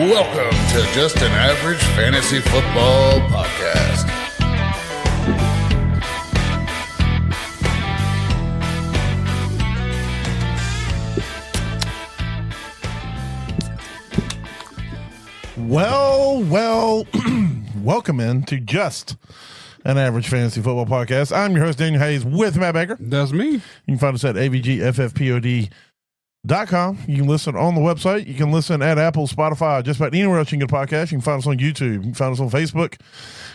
Welcome to Just an Average Fantasy Football Podcast. Well, welcome in to Just an Average Fantasy Football Podcast. I'm your host, Daniel Hayes, with Matt Baker. That's me. You can find us at avgffpod.com. You can listen on the website. You can listen at Apple, Spotify, just about anywhere else you can get a podcast. You can find us on YouTube. You can find us on Facebook.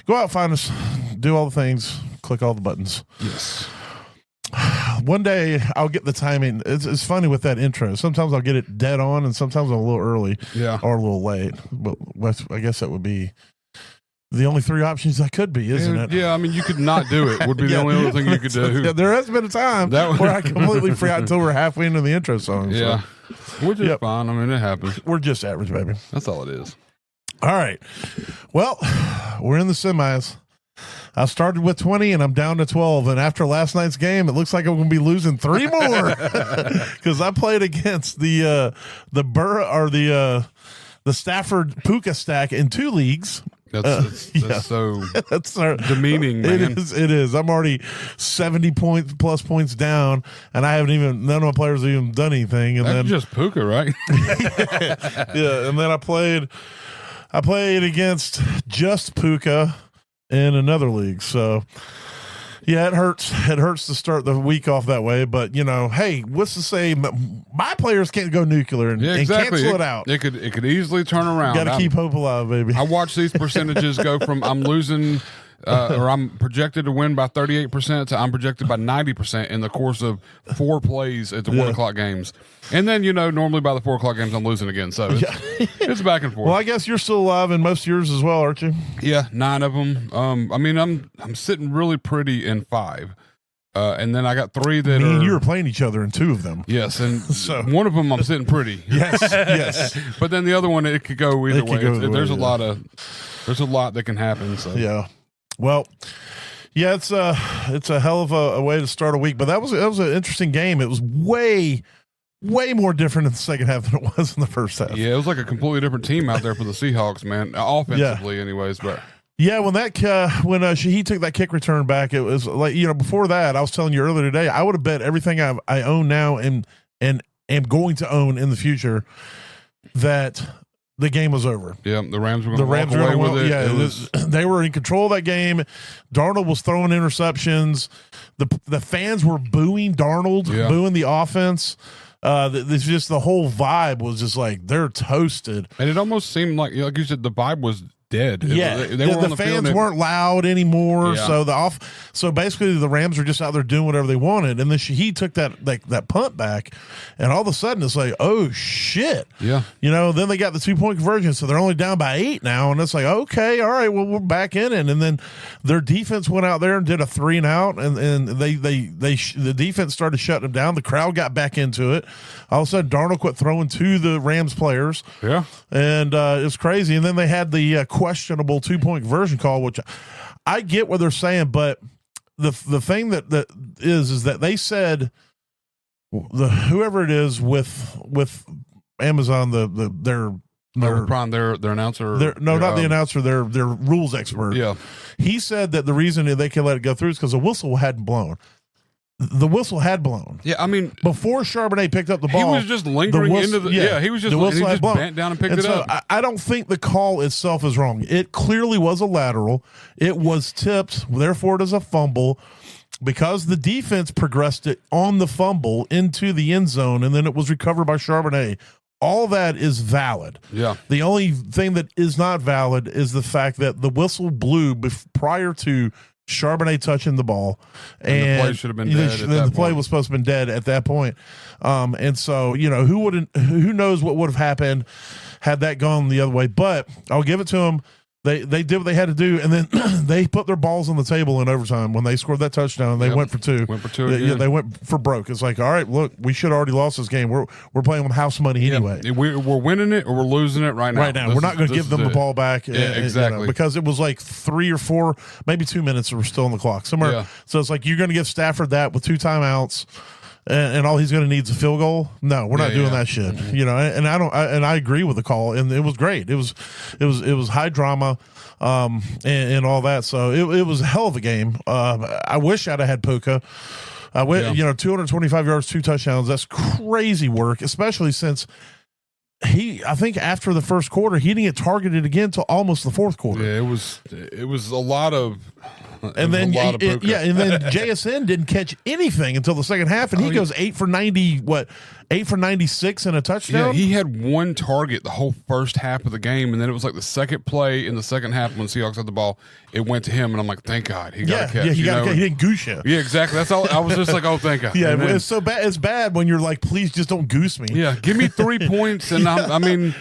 Go out, find us, do all the things, click all the buttons. Yes. One day I'll get the timing. It's funny with that intro. Sometimes I'll get it dead on, and sometimes I'm a little early or a little late. But I guess that would be the only three options I could be, isn't it? Yeah, I mean, you could not do it. Would be the only other thing you could do. Yeah, there has been a time where I completely forgot until we're halfway into the intro song. Yeah, so. which is fine. I mean, it happens. We're just average, baby. That's all it is. All right. Well, we're in the semis. I started with 20 and I'm down to 12. And after last night's game, it looks like I'm going to be losing three more because I played against the Stafford Puka stack in two leagues. That's so that's demeaning, man. It is. I'm already 70 plus points down, and I haven't even, none of my players have even done anything. And That's then just Puka, right? yeah, and then I played against just Puka in another league. So yeah, it hurts. It hurts to start the week off that way. But you know, hey, what's to say my players can't go nuclear and cancel it out? It could easily turn around. Got to keep hope alive, baby. I watch these percentages go from I'm losing or I'm projected to win by 38% to I'm projected by 90% in the course of 4 plays at the 1 o'clock games. And then, you know, normally by the 4 o'clock games, I'm losing again. So it's back and forth. Well, I guess you're still alive in most of yours as well, aren't you? Yeah, 9 of them. I mean, I'm sitting really pretty in 5. And then I got 3 that Me and you were playing each other in 2 of them. Yes, and one of them I'm sitting pretty. Yes. But then the other one, it could go either way. There's a lot that can happen. So yeah. Well, yeah, it's a hell of a way to start a week. But that was an interesting game. It was way more different in the second half than it was in the first half. Yeah, it was like a completely different team out there for the Seahawks, man. Offensively, anyways, but. Yeah, when Shaheed took that kick return back, it was like, you know, before that, I was telling you earlier today, I would have bet everything I own now and am going to own in the future that the game was over. Yeah, the Rams were going to walk away with it. Yeah, they were in control of that game. Darnold was throwing interceptions. The fans were booing Darnold, booing the offense. Just the whole vibe was just like they're toasted. And it almost seemed like you said, the vibe was dead. Yeah, they were the fans weren't loud anymore. Yeah. So basically the Rams were just out there doing whatever they wanted. And then he took that punt back, and all of a sudden it's like, oh shit. Yeah. You know, then they got the 2-point conversion, so they're only down by 8 now, and it's like, okay, all right, well, we're back in it. And then their defense went out there and did a 3 and out, and the defense started shutting them down. The crowd got back into it. All of a sudden Darnold quit throwing to the Rams players. Yeah. And it was crazy. And then they had the questionable 2-point conversion call, which I get what they're saying, but the thing that is that they said whoever it is with Amazon, their announcer. Not the announcer, their rules expert. Yeah. He said that the reason they can let it go through is because the whistle hadn't blown. The whistle had blown. Yeah, I mean, before Charbonnet picked up the ball, he was just lingering into the. Yeah, he was just bent down and picked it up. I don't think the call itself is wrong. It clearly was a lateral. It was tipped, therefore it is a fumble, because the defense progressed it on the fumble into the end zone, and then it was recovered by Charbonnet. All that is valid. Yeah. The only thing that is not valid is the fact that the whistle blew prior to Charbonnet touching the ball, and the play should have been dead. The play was supposed to have been dead at that point. And so, you know, who knows what would have happened had that gone the other way. But I'll give it to them. They did what they had to do, and then they put their balls on the table in overtime when they scored that touchdown. They went for 2. They went for broke. It's like, all right, look, we should have already lost this game. We're playing with house money anyway. We're winning it or we're losing it right now. Right now, we're not going to give them the ball back. Yeah, exactly. You know, because it was like 3 or 4, maybe 2 minutes that were still on the clock somewhere. Yeah. So it's like you're going to give Stafford that with 2 timeouts. and all he's going to need is a field goal. No, we're not doing that shit. Mm-hmm. You know, and I agree with the call, and it was great. It was high drama, and all that. So it was a hell of a game. I wish I'd have had Puka. I went, 225 yards, 2 touchdowns. That's crazy work, especially since I think after the first quarter, he didn't get targeted again until almost the fourth quarter. Yeah, it was a lot of. And then, and then JSN didn't catch anything until the second half, and he goes 8 for 90. 8 for 96 and a touchdown. Yeah, he had one target the whole first half of the game, and then it was like the second play in the second half when Seahawks had the ball, it went to him, and I'm like, thank God he got a catch. Yeah, he got a catch. He didn't goose you. Yeah, exactly. That's all. I was just like, oh, thank God. Yeah, it's so bad. It's bad when you're like, please just don't goose me. Yeah, give me 3 points, and and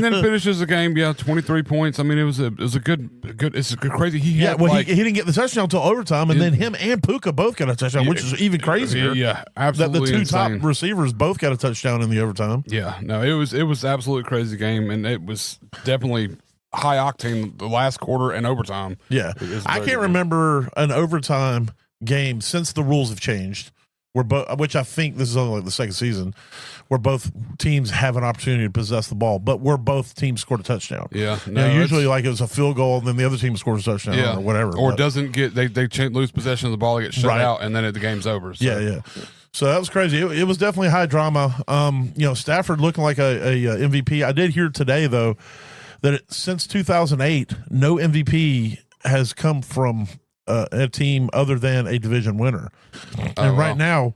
then finishes the game. Yeah, 23 points. I mean, it was a good. It's crazy. He didn't get the touchdown until overtime, and then him and Puka both got a touchdown, which is even crazier. Yeah, absolutely. The two insane. top receivers both got a touchdown in the overtime. Yeah, no, it was absolutely crazy game, and it was definitely high octane the last quarter and overtime. Yeah, I can't remember an overtime game since the rules have changed, which I think this is only like the second season, where both teams have an opportunity to possess the ball, but where both teams scored a touchdown. Yeah, usually like it was a field goal, and then the other team scores a touchdown or whatever, or doesn't get they lose possession of the ball, get shut out, and then the game's over. So. Yeah. So that was crazy. It was definitely high drama. Stafford looking like a MVP. I did hear today though that since 2008, no MVP has come from a team other than a division winner. And right now,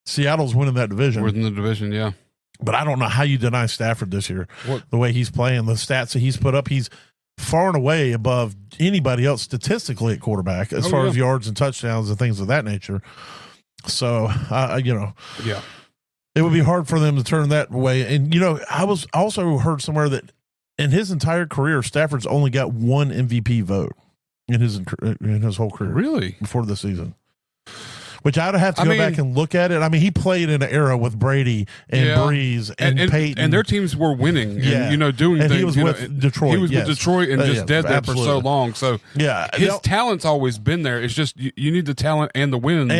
Seattle's winning that division. We're in the division, yeah. But I don't know how you deny Stafford this year. The way he's playing, the stats that he's put up, he's far and away above anybody else statistically at quarterback as far as yards and touchdowns and things of that nature. So, it would be hard for them to turn that way. And, I was also heard somewhere that in his entire career, Stafford's only got one MVP vote in his whole career. Really? Before the season. Which I'd have to go back and look at it. I mean, he played in an era with Brady and Breeze and Peyton. And their teams were winning and, doing and things. He was with Detroit. He was with Detroit and just dead there for so long. So his talent's always been there. It's just you need the talent and the wins.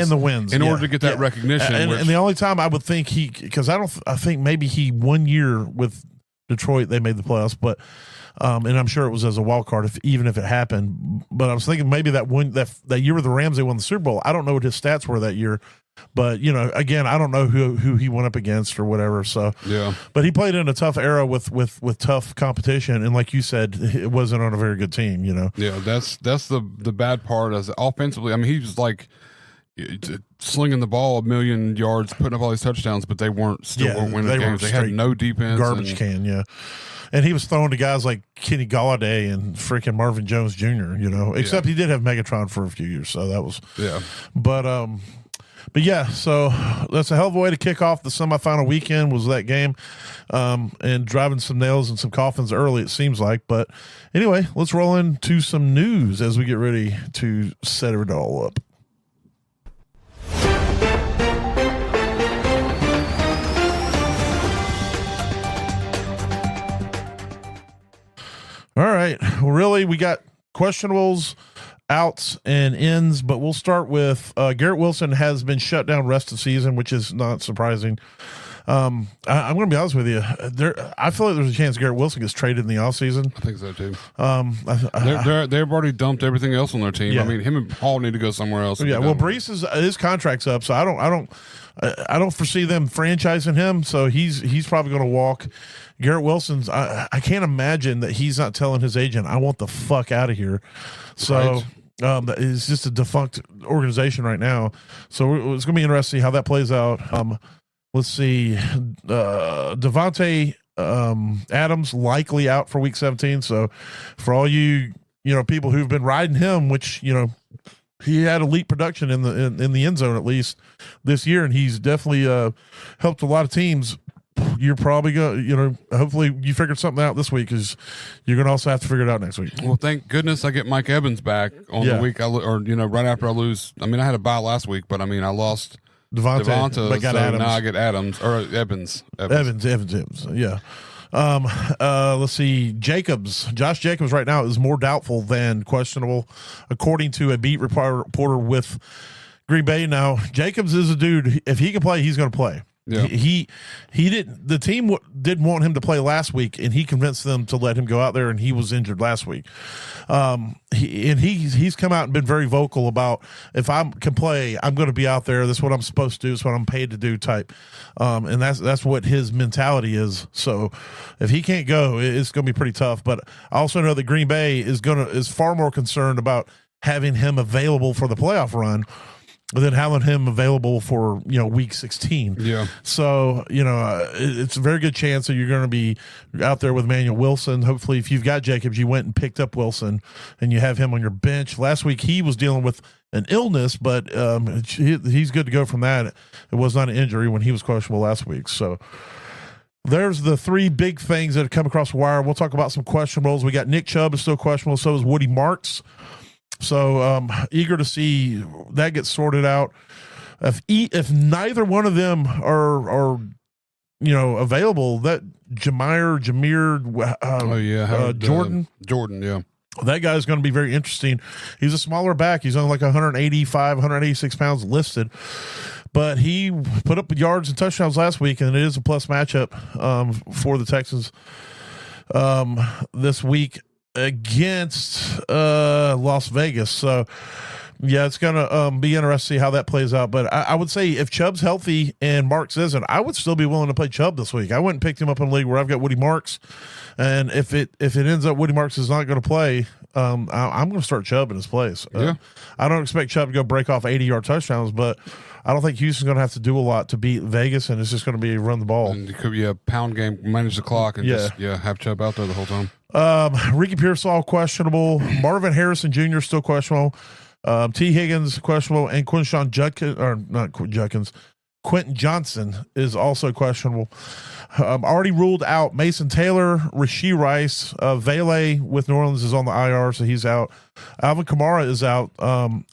In order to get that recognition. And the only time I would think because I think maybe he 1 year with Detroit, they made the playoffs, but and I'm sure it was as a wild card, even if it happened. But I was thinking maybe that year with the Rams, they won the Super Bowl. I don't know what his stats were that year, but again, I don't know who he went up against or whatever. So but he played in a tough era with tough competition, and like you said, it wasn't on a very good team. Yeah, that's the bad part. As offensively, I mean, he was like slinging the ball 1 million yards, putting up all these touchdowns, but they weren't winning games. They had no defense, garbage can. Yeah. And he was throwing to guys like Kenny Golladay and freaking Marvin Jones Jr., except he did have Megatron for a few years. So that was, but yeah, so that's a hell of a way to kick off the semifinal weekend was that game, and driving some nails and some coffins early, it seems like. But anyway, let's roll into some news as we get ready to set it all up. All right. Well, really, we got questionables, outs, and ins, but we'll start with Garrett Wilson has been shut down rest of the season, which is not surprising. I'm going to be honest with you. I feel like there's a chance Garrett Wilson gets traded in the offseason. I think so, too. They've already dumped everything else on their team. Yeah. I mean, him and Paul need to go somewhere else. Yeah, well, Brees his contract's up, so I don't foresee them franchising him, so he's probably going to walk. Garrett Wilson's I can't imagine that he's not telling his agent, I want the fuck out of here. So it's just a defunct organization right now. So it's going to be interesting how that plays out. Let's see. Devontae Adams likely out for week 17. So for all you people who've been riding him, which he had elite production in the end zone at least this year, and he's definitely helped a lot of teams. You're probably going to, hopefully you figured something out this week, because you're going to also have to figure it out next week. Well, thank goodness I get Mike Evans back on the week, right after I lose. I mean, I had a bye last week, but I mean, I lost Devonta, but got Adams. Now I get Adams or Evans. Yeah. Let's see. Josh Jacobs right now is more doubtful than questionable, according to a beat reporter with Green Bay. Now, Jacobs is a dude. If he can play, he's going to play. Yeah. He didn't. The team didn't want him to play last week, and he convinced them to let him go out there. And he was injured last week. He's come out and been very vocal about, if I can play, I'm going to be out there. That's what I'm supposed to do. It's what I'm paid to do. Type, and that's what his mentality is. So if he can't go, it's going to be pretty tough. But I also know that Green Bay is far more concerned about having him available for the playoff run than having him available for, week 16. Yeah. So, it's a very good chance that you're going to be out there with Manuel Wilson. Hopefully, if you've got Jacobs, you went and picked up Wilson and you have him on your bench. Last week, he was dealing with an illness, but he's good to go from that. It was not an injury when he was questionable last week. So there's the three big things that have come across the wire. We'll talk about some questionables. We got Nick Chubb is still questionable. So is Woody Marks. So eager to see that get sorted out. If neither one of them are available, that Jameer Jordan, yeah. That guy's going to be very interesting. He's a smaller back. He's only like 186 pounds listed. But he put up yards and touchdowns last week, and it is a plus matchup for the Texans this week against Las Vegas. So yeah, it's gonna be interesting to see how that plays out. But I would say if Chubb's healthy and Marks isn't, I would still be willing to play Chubb this week. I wouldn't pick him up in a league where I've got Woody Marks, and if it ends up Woody Marks is not going to play, I'm going to start Chubb in his place. Yeah. I don't expect Chubb to go break off 80-yard touchdowns, but I don't think Houston's going to have to do a lot to beat Vegas, and it's just going to be run the ball. And it could be a pound game, manage the clock, and just have Chubb out there the whole time. Ricky Pearsall questionable. Marvin Harrison Jr. still questionable. T. Higgins questionable, and Quentin Johnson is also questionable. Already ruled out Mason Taylor, Rashee Rice, Vele with New Orleans is on the IR, so he's out. Alvin Kamara is out,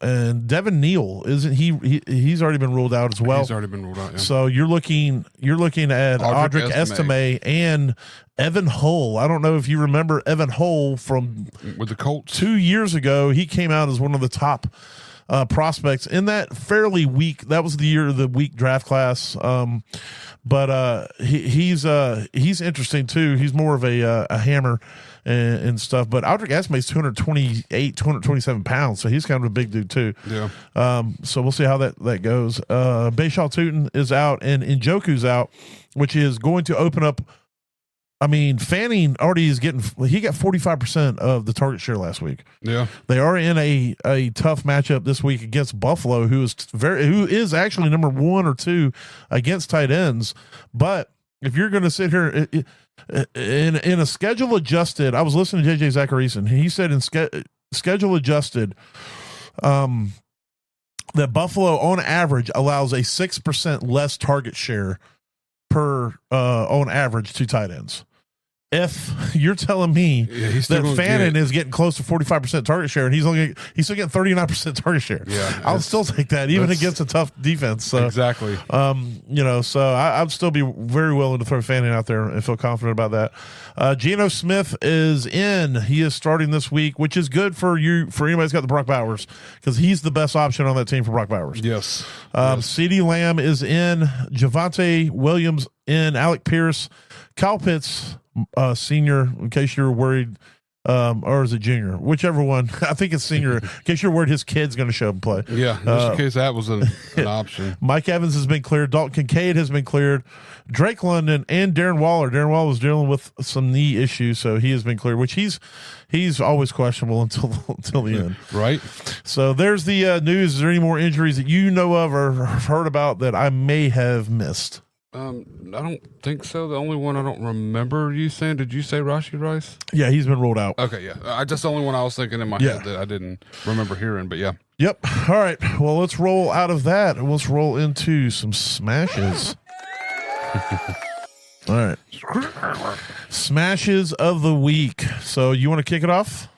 and Devin Neal isn't he's already been ruled out as well. He's already been ruled out. Yeah. So you're looking at Audric Estime and Evan Hull. I don't know if you remember Evan Hull with the Colts 2 years ago. He came out as one of the top prospects in that fairly weak. That was the year of the weak draft class. But he's interesting too. He's more of a hammer and stuff. But Audric Estime is 227 pounds, so he's kind of a big dude too. Yeah. So we'll see how that goes. Bayshaw Tootin is out, and Njoku's out, which is going to open up. I mean, Fanning already he got 45% of the target share last week. Yeah. They are in a tough matchup this week against Buffalo, who is actually number 1 or 2 against tight ends. But if you're going to sit here in a schedule adjusted, I was listening to JJ Zachariason. He said in schedule adjusted, that Buffalo on average allows a 6% less target share on average to tight ends. If you're telling me that Fannin is getting close to 45% target share and he's still getting 39% target share, I'll still take that even against a tough defense. So, exactly. So I'd still be very willing to throw Fannin out there and feel confident about that. Geno Smith is in. He is starting this week, which is good for anybody who's got the Brock Bowers, because he's the best option on that team for Brock Bowers. Yes. CeeDee Lamb is in. Javonte Williams in. Alec Pierce. Kyle Pitts, senior, in case you're worried, or is it junior? Whichever one. I think it's senior, in case you're worried his kid's going to show up and play. Yeah, just in case that was an option. Mike Evans has been cleared. Dalton Kincaid has been cleared. Drake London and Darren Waller. Darren Waller was dealing with some knee issues, so he has been cleared, which he's always questionable until the end. Right. So there's the news. Is there any more injuries that you know of or heard about that I may have missed? I don't think so. The only one I don't remember you saying, did you say Rashee Rice? Yeah, he's been ruled out. Okay, yeah. Just the only one I was thinking in my head that I didn't remember hearing, but yeah. Yep. All right. Well, let's roll out of that and let's roll into some smashes. All right. Smashes of the week. So you want to kick it off?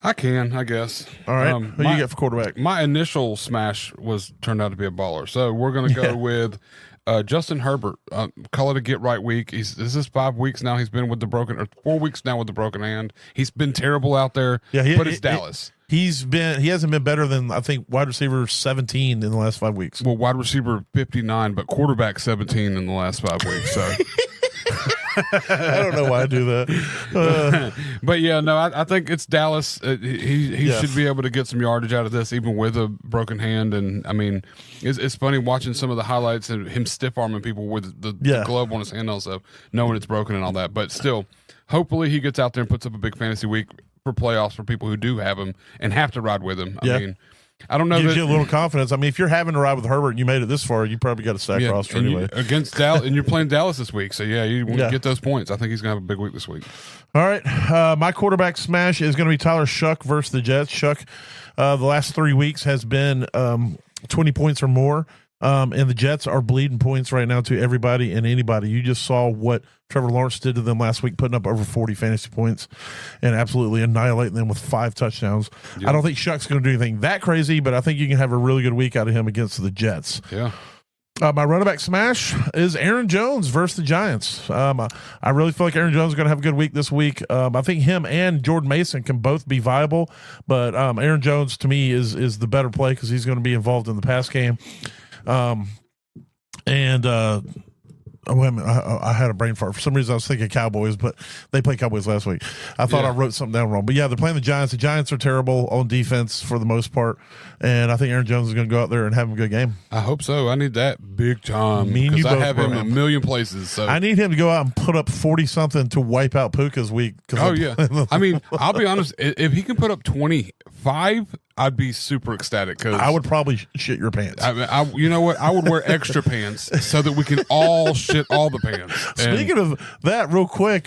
I can, I guess. All right. Who you got for quarterback? My initial smash turned out to be a baller. So we're going to go with Justin Herbert, call it a get right week. This is 5 weeks now. He's been with the broken, or 4 weeks now with the broken hand. He's been terrible out there. Yeah, but it's Dallas. He hasn't been better than, I think, wide receiver 17 in the last 5 weeks. Well, wide receiver 59, but quarterback 17 in the last 5 weeks. So I don't know why I do that. But yeah, no, I think it's Dallas. He should be able to get some yardage out of this, even with a broken hand. And I mean, it's funny watching some of the highlights and him stiff arming people with the glove on his hand, also knowing it's broken and all that. But still, hopefully he gets out there and puts up a big fantasy week for playoffs for people who do have him and have to ride with him. I mean, I don't know. Gives you a little confidence. I mean, if you're having to ride with Herbert and you made it this far, you probably got a stack roster anyway. Against Dallas, and you're playing Dallas this week, so you want to get those points. I think he's going to have a big week this week. All right. My quarterback smash is going to be Tyler Shuck versus the Jets. Shuck, the last 3 weeks has been 20 points or more. And the Jets are bleeding points right now to everybody and anybody. You just saw what Trevor Lawrence did to them last week, putting up over 40 fantasy points and absolutely annihilating them with 5 touchdowns. I don't think Shuck's going to do anything that crazy, but I think you can have a really good week out of him against the Jets. Yeah. My running back smash is Aaron Jones versus the Giants. I really feel like Aaron Jones is going to have a good week this week. I think him and Jordan Mason can both be viable, but Aaron Jones to me is the better play because he's going to be involved in the pass game. I had a brain fart. For some reason, I was thinking Cowboys, but they played Cowboys last week. I thought I wrote something down wrong. But yeah, they're playing the Giants. The Giants are terrible on defense for the most part. And I think Aaron Jones is going to go out there and have a good game. I hope so. I need that big time. Because I have him in a million places. So I need him to go out and put up 40-something to wipe out Puka's week. Oh, yeah. I mean, I'll be honest. If he can put up 25, I'd be super ecstatic. Cause I would probably shit your pants. You know what? I would wear extra pants so that we can all shit all the pants. Speaking of that, real quick,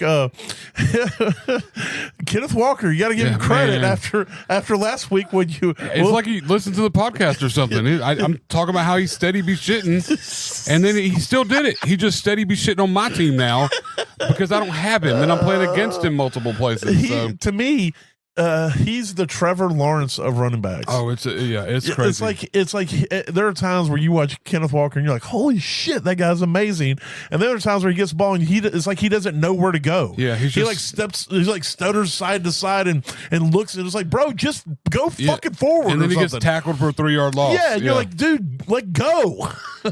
Kenneth Walker, you got to give him credit after last week when you. It's like you listened to the podcast or something. I'm talking about how he steady be shitting, and then he still did it. He just steady be shitting on my team now because I don't have him, and I'm playing against him multiple places. To me. He's the Trevor Lawrence of running backs. Oh, it's crazy. It's like there are times where you watch Kenneth Walker and you're like, holy shit, that guy's amazing. And then there are times where he gets the ball and it's like he doesn't know where to go. Yeah, he stutters side to side and looks and it's like, bro, just go fucking forward. And then he gets tackled for a 3-yard loss. Yeah, and you're like, dude, let go.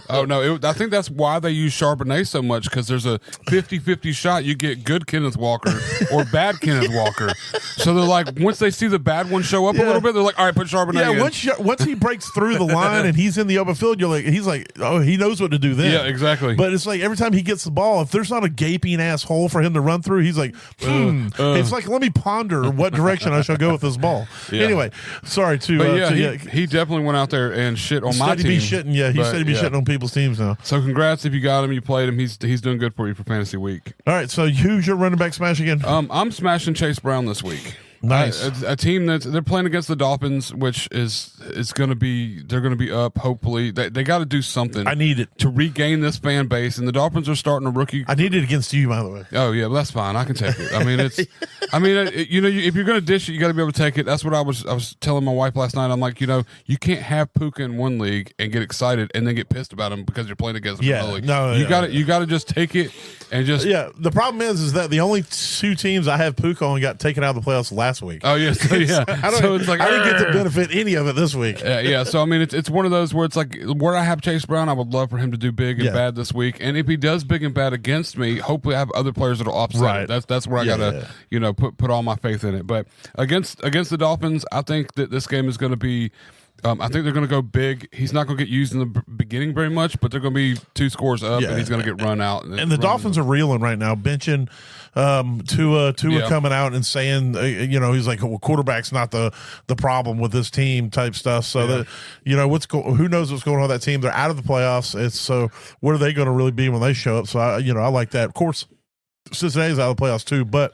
Oh no, I think that's why they use Charbonnet so much because there's a 50-50 shot you get good Kenneth Walker or bad Kenneth Walker. So they're like, once they see the bad one show up a little bit, they're like, all right, put Charbonnet in. Once he breaks through the line and he's in the open field, he's like, oh, he knows what to do then. Yeah, exactly. But it's like every time he gets the ball, if there's not a gaping ass hole for him to run through, he's like, it's like, let me ponder what direction I shall go with this ball. Yeah. Anyway, sorry to. He definitely went out there and shit on my team. He said he'd be shitting on people's teams now. So congrats if you got him, you played him. He's doing good for you for fantasy week. All right, so who's your running back smash again? I'm smashing Chase Brown this week. Nice. A team they're playing against the Dolphins, which is going to be up. Hopefully, they got to do something. I need it to regain this fan base, and the Dolphins are starting a rookie. I need it against you, by the way. Oh yeah, well, that's fine. I can take it. I mean, if you're going to dish it, you got to be able to take it. That's what I was telling my wife last night. I'm like, you can't have Puka in one league and get excited and then get pissed about him because you're playing against him in another league. No, you got to just take it and just The problem is that the only 2 teams I have Puka on got taken out of the playoffs last week. Oh yeah, so it's like I didn't get to benefit any of it this week. Yeah. So I mean, it's one of those where it's like where I have Chase Brown, I would love for him to do big and bad this week. And if he does big and bad against me, hopefully I have other players that'll offset it. That's where I gotta put all my faith in it. But against the Dolphins, I think that this game is going to be. I think they're going to go big. He's not going to get used in the beginning very much, but they're going to be 2 scores up, and he's going to get run out. And the Dolphins are reeling right now, benching Tua coming out and saying, he's like, well, quarterback's not the problem with this team type stuff. So that who knows what's going on with that team? They're out of the playoffs. So what are they going to really be when they show up? So I like that. Of course, Cincinnati's out of the playoffs too, but.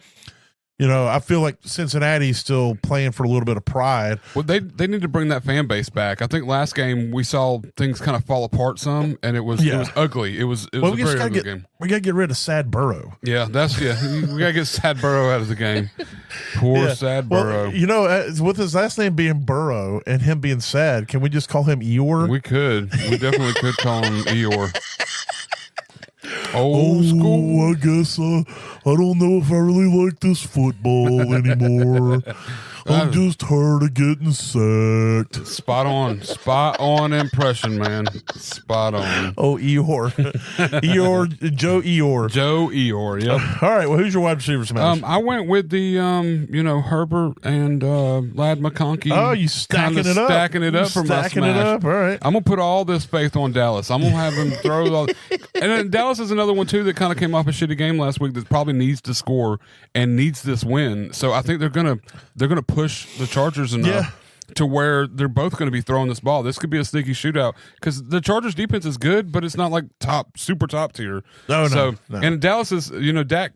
I feel like Cincinnati's still playing for a little bit of pride. Well, they need to bring that fan base back. I think last game we saw things kind of fall apart some, and it was ugly. It was a very ugly game. We got to get rid of Sad Burrow. Yeah, we got to get Sad Burrow out of the game. Poor Sad Burrow. With his last name being Burrow and him being sad, can we just call him Eeyore? We could. We definitely could call him Eeyore. Old school. I guess I don't know if I really like this football anymore. I'm just tired of getting sacked. Spot on impression, man. Spot on. Oh, Joe Eeyore. Joe Eeyore, yep. All right, well, who's your wide receiver smash? I went with the Herbert and Lad McConkey. Oh, you stacking it up. Stacking it up for my Stacking it smash. up, all right. I'm gonna put all this faith on Dallas. I'm gonna have him throw all, and then Dallas is another one too that kind of came off a shitty game last week that probably needs to score and needs this win. So I think they're gonna push the Chargers enough to where they're both going to be throwing this ball. This could be a sneaky shootout because the Chargers defense is good, but it's not like super top tier. No. And Dallas is, Dak.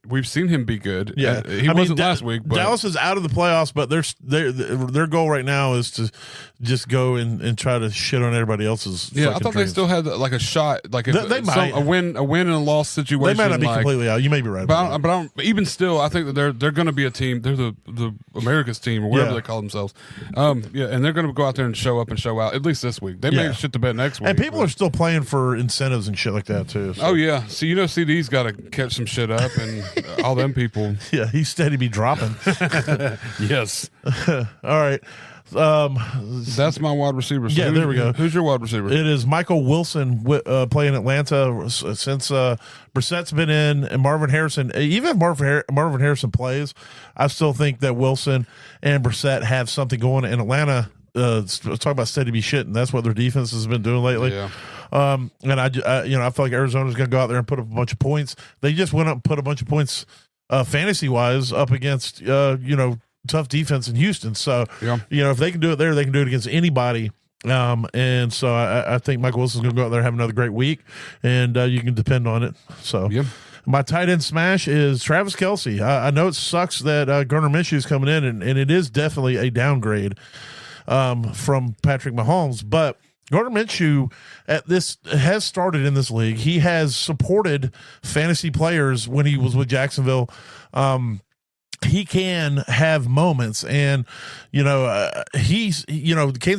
We've seen him be good. Yeah, he wasn't last week. But Dallas is out of the playoffs, but their goal right now is to just go and try to shit on everybody else's. Yeah, I thought dreams. they still had like a shot, like They might. a win and a loss situation. They might not be completely out. You may be right. But even still, I think that they're going to be a team. They're the America's team or whatever they call themselves. And they're going to go out there and show up and show out at least this week. They may shit the bed next week. And people are still playing for incentives and shit like that too. So. Oh yeah, so CD's got to catch some shit up and all them people. Yeah, he's steady be dropping. Yes. All right. That's my wide receiver. So there we go. Who's your wide receiver? It is Michael Wilson playing Atlanta since Brissett's been in, and Marvin Harrison. Even if Marvin Harrison plays, I still think that Wilson and Brissett have something going in Atlanta. Talk about steady be shit, and that's what their defense has been doing lately. Yeah. And I feel like Arizona's going to go out there and put up a bunch of points. They just went up and put a bunch of points, fantasy wise, up against tough defense in Houston. So if they can do it there, they can do it against anybody. And so I think Michael Wilson's going to go out there and have another great week, and you can depend on it. So my tight end smash is Travis Kelce. I know it sucks that Gardner Minshew is coming in, and it is definitely a downgrade from Patrick Mahomes, but Gardner Minshew has started in this league. He has supported fantasy players when he was with Jacksonville. He can have moments, and Kansas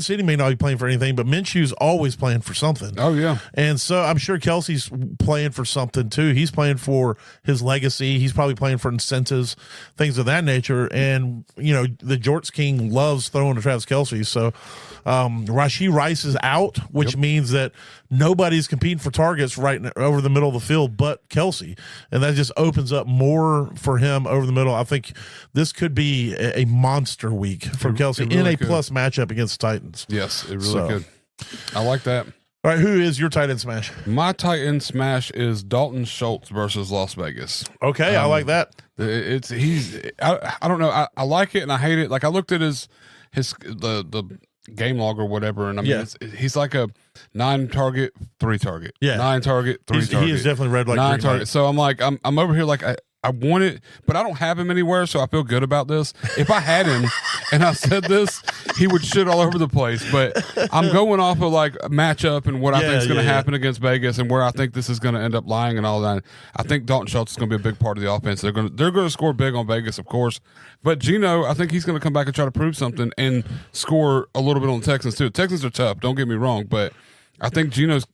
City may not be playing for anything, but Minshew's always playing for something. Oh yeah, and so I'm sure Kelsey's playing for something too. He's playing for his legacy. He's probably playing for incentives, things of that nature. And the Jorts King loves throwing to Travis Kelce. So Rashee Rice is out, which means that nobody's competing for targets right over the middle of the field but Kelce, and that just opens up more for him over the middle. I think this could be a monster week for Kelce in a plus matchup against the Titans. Yes, it really could. I like that. All right, who is your tight end smash? My tight end smash is Dalton Schultz versus Las Vegas. Okay, I like that. I don't know. I like it and I hate it. Like I looked at the game log or whatever, and I mean he's like a 9 target, 3 target. Yeah. 9 target, 3 target. He is definitely red like 9 target. So I'm like, I'm over here like I want it, but I don't have him anywhere, so I feel good about this. If I had him and I said this, he would shit all over the place. But I'm going off of like a matchup and what I think is going to happen against Vegas and where I think this is going to end up lying and all that. I think Dalton Schultz is going to be a big part of the offense. They're going to score big on Vegas, of course. But Geno, I think he's going to come back and try to prove something and score a little bit on the Texans too. Texans are tough, don't get me wrong, but I think Geno's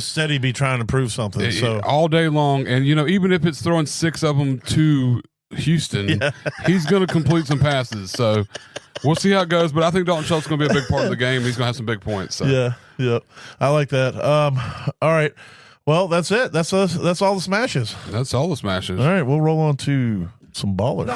steady be trying to prove something so all day long, and even if it's throwing 6 of them to Houston, he's going to complete some passes. So we'll see how it goes. But I think Dalton Schultz is going to be a big part of the game. He's going to have some big points. So. Yeah, I like that. All right, well that's it. That's all the smashes. That's all the smashes. All right, we'll roll on to some ballers.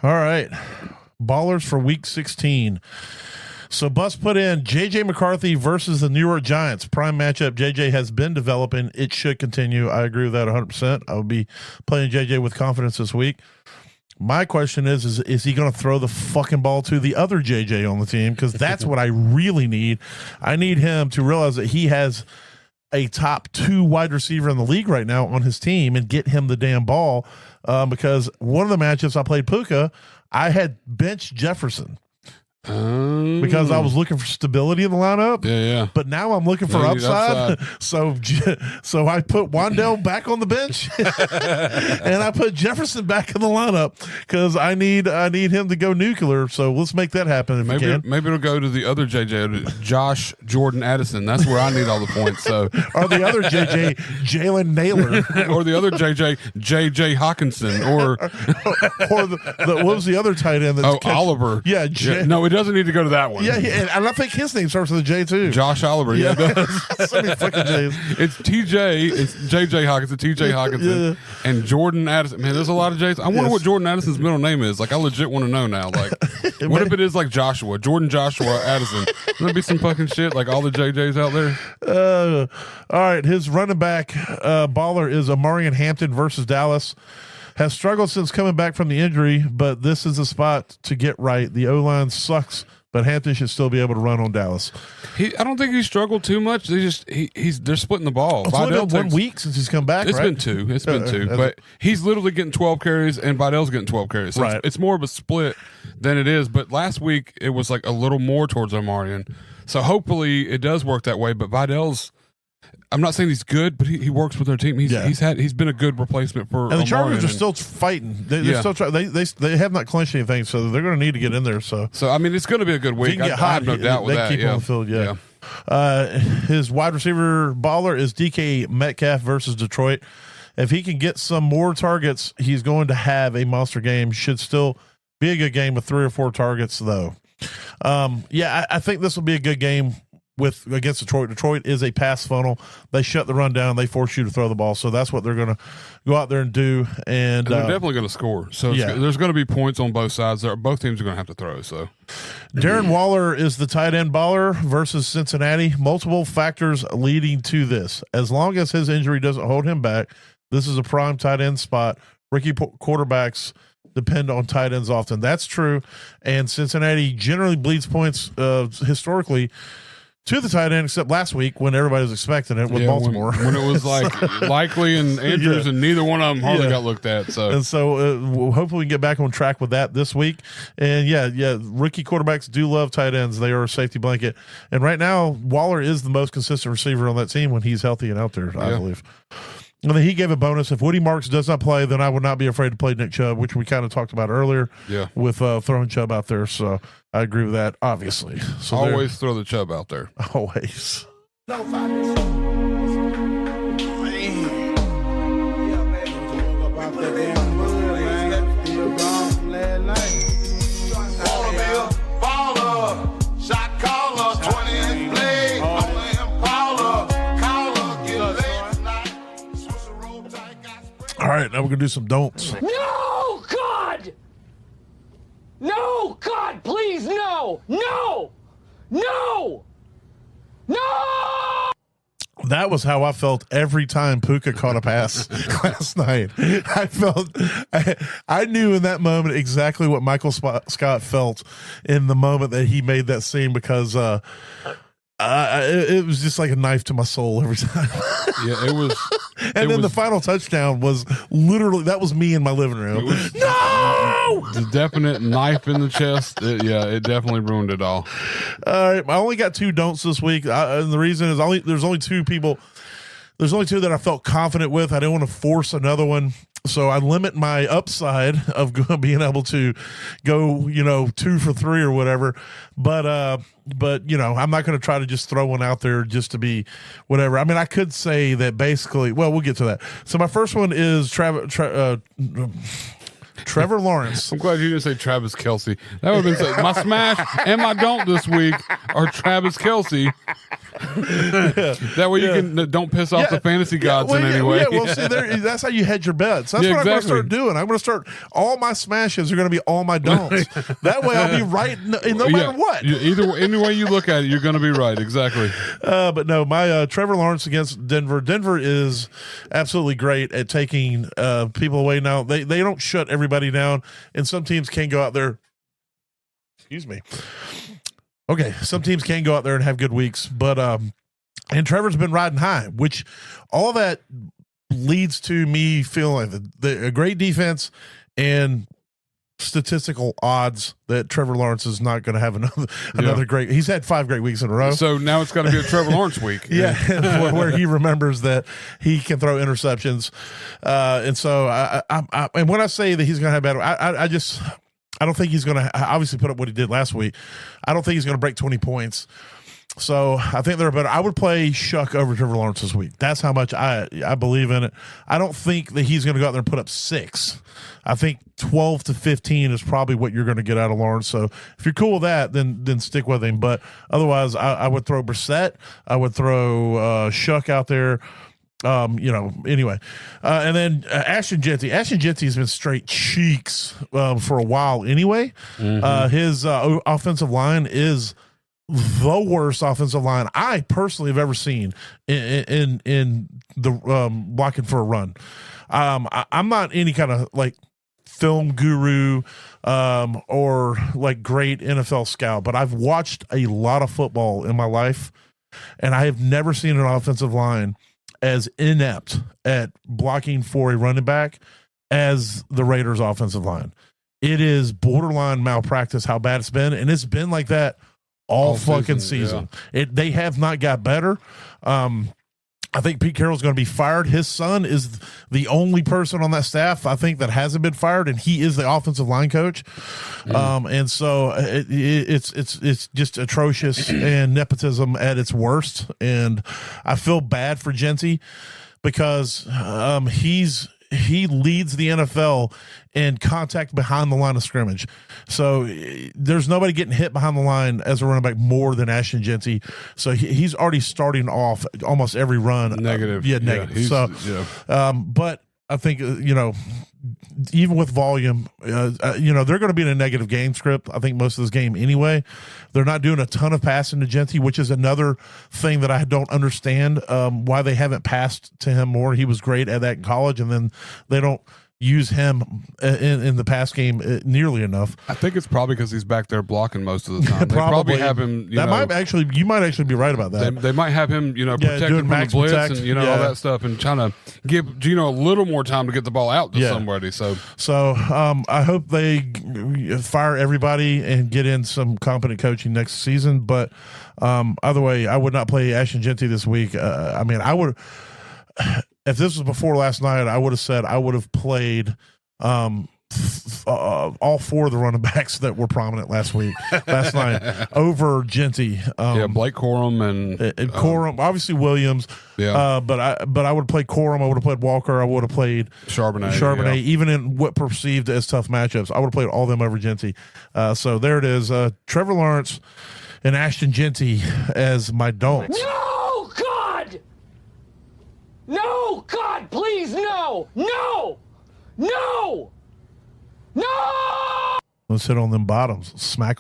All right, ballers for week 16. So Bus put in J.J. McCarthy versus the New York Giants. Prime matchup. J.J. has been developing. It should continue. I agree with that 100%. I will be playing J.J. with confidence this week. My question is he going to throw the fucking ball to the other J.J. on the team? Because that's what I really need. I need him to realize that he has a top 2 wide receiver in the league right now on his team and get him the damn ball. Because one of the matchups I played Puka, I had benched Jefferson. because I was looking for stability in the lineup. Yeah. But now I'm looking for Now you need upside. So I put Wandell back on the bench, and I put Jefferson back in the lineup because I need him to go nuclear. So let's make that happen if we can. Maybe it'll go to the other JJ, Josh Jordan Addison. That's where I need all the points. So Or the other JJ, Jalen Naylor. or the other JJ Hawkinson, or what was the other tight end? That's Oliver. Yeah, no, it doesn't need to go to that one. Yeah, and I think his name starts with a J too. Josh Oliver. Yeah, it does. So many freaking J's. It's TJ. It's JJ Hawkinson, TJ Hawkinson, and Jordan Addison. Man, there's a lot of J's. I wonder what Jordan Addison's middle name is. Like, I legit want to know now. Like, what if it is like Joshua Addison? There'll be some fucking shit like all the JJs out there. All right, his running back baller is Amarian Hampton versus Dallas. Has struggled since coming back from the injury, but this is a spot to get right. The O-line sucks, but Hampton should still be able to run on Dallas. I don't think he struggled too much. They're splitting the ball. It's only been 1 week since he's come back. It's right? been two. It's been two. But he's literally getting 12 carries, and Vidal's getting 12 carries. So right. It's more of a split than it is. But last week it was like a little more towards Omarion. So hopefully it does work that way. But Vidal's, I'm not saying he's good, but he works with their team. He's been a good replacement for. And the Omarion. Chargers are still fighting. They're still trying. They have not clinched anything, so they're going to need to get in there. So I mean, it's going to be a good week. I have no doubt with that. Keep on the field, his wide receiver baller is DK Metcalf versus Detroit. If he can get some more targets, he's going to have a monster game. Should still be a good game with 3 or 4 targets, though. I think this will be a good game against Detroit. Detroit is a pass funnel. They shut the run down. They force you to throw the ball. So that's what they're going to go out there and do. And they're definitely going to score. So there's going to be points on both sides. Both teams are going to have to throw. So Darren Waller is the tight end baller versus Cincinnati. Multiple factors leading to this. As long as his injury doesn't hold him back, this is a prime tight end spot. Rookie quarterbacks depend on tight ends often. That's true. And Cincinnati generally bleeds points historically to the tight end, except last week when everybody was expecting it with Baltimore. When it was like Likely and Andrews, and neither one of them hardly got looked at. So hopefully we can get back on track with that this week. And rookie quarterbacks do love tight ends. They are a safety blanket. And right now, Waller is the most consistent receiver on that team when he's healthy and out there, I believe. And then he gave a bonus. If Woody Marks does not play, then I would not be afraid to play Nick Chubb, which we kind of talked about earlier with throwing Chubb out there. So I agree with that, obviously. So always throw the Chubb out there. Always. All right, now we're going to do some don'ts. No, God! No, God, please, no! No! No! No! That was how I felt every time Puka caught a pass last night. I knew in that moment exactly what Michael Scott felt in the moment that he made that scene, because it was just like a knife to my soul every time. Yeah, it was. And then the final touchdown was literally, that was me in my living room. No! The definite knife in the chest. It definitely ruined it all. All right, I only got 2 don'ts this week. And the reason is there's only 2 people. There's only 2 that I felt confident with. I didn't want to force another one. So I limit my upside of being able to go, 2 for 3 or whatever. But I'm not going to try to just throw one out there just to be whatever. I mean, I could say that basically, well, we'll get to that. So my first one is Trevor Lawrence. I'm glad you didn't say Travis Kelce. That would have been my smash and my don't this week are Travis Kelce. That way you can don't piss off the fantasy gods in any way. Yeah, well, see, that's how you hedge your bets. That's what I'm going to start doing. I'm going to start, all my smashes are going to be all my don'ts. That way I'll be right no matter what. Any way you look at it, you're going to be right. Exactly. But no, my Trevor Lawrence against Denver. Denver is absolutely great at taking people away. Now, they don't shut everybody down, and some teams can go out there. Excuse me. Okay, some teams can go out there and have good weeks, but and Trevor's been riding high, which all that leads to me feeling like a great defense and statistical odds that Trevor Lawrence is not going to have another great. He's had 5 great weeks in a row. So now it's got to be a Trevor Lawrence week. Yeah, where he remembers that he can throw interceptions, and so and when I say that he's going to have better, I don't think he's going to obviously put up what he did last week. I don't think he's going to break 20 points. So I think they're better. I would play Shuck over Trevor Lawrence this week. That's how much I believe in it. I don't think that he's going to go out there and put up 6. I think 12 to 15 is probably what you're going to get out of Lawrence. So if you're cool with that, then stick with him. But otherwise, I would throw Brissett. I would throw Shuck out there. Anyway. And then Ashton Jeanty. Ashton Jeanty has been straight cheeks for a while anyway. His offensive line is the worst offensive line I personally have ever seen in the blocking for a run. I'm not any kind of like film guru or like great NFL scout, but I've watched a lot of football in my life, and I have never seen an offensive line as inept at blocking for a running back as the Raiders offensive line. It is borderline malpractice how bad it's been, and it's been like that all fucking season. Yeah. They have not got better. I think Pete Carroll's going to be fired. His son is the only person on that staff, I think, that hasn't been fired, and he is the offensive line coach. And so it's just atrocious and nepotism at its worst. And I feel bad for Jeanty because he leads the NFL in contact behind the line of scrimmage. So there's nobody getting hit behind the line as a running back more than Ashton Jeanty. So he's already starting off almost every run. Negative. Negative. But I think, even with volume, they're going to be in a negative game script, I think, most of this game anyway. They're not doing a ton of passing to Jeanty, which is another thing that I don't understand why they haven't passed to him more. He was great at that in college, and then they don't use him in the pass game nearly enough. I think it's probably because he's back there blocking most of the time. They probably have him. You might actually be right about that. They might have him, protected from the blitz and all that stuff, and trying to give Geno a little more time to get the ball out to somebody. So I hope they fire everybody and get in some competent coaching next season. But either way, I would not play Ashton Jeanty this week. I would. If this was before last night, I would have said I would have played all 4 of the running backs that were prominent last night over Jeanty. Blake Corum and Corum, obviously Williams. Yeah, but I would have played Corum. I would have played Walker. I would have played Charbonnet. Even in what perceived as tough matchups, I would have played all them over Jeanty. So there it is. Trevor Lawrence and Ashton Jeanty as my don'ts. No, God! No, God, please, no! No! No! No! Let's hit on them bottoms. Smack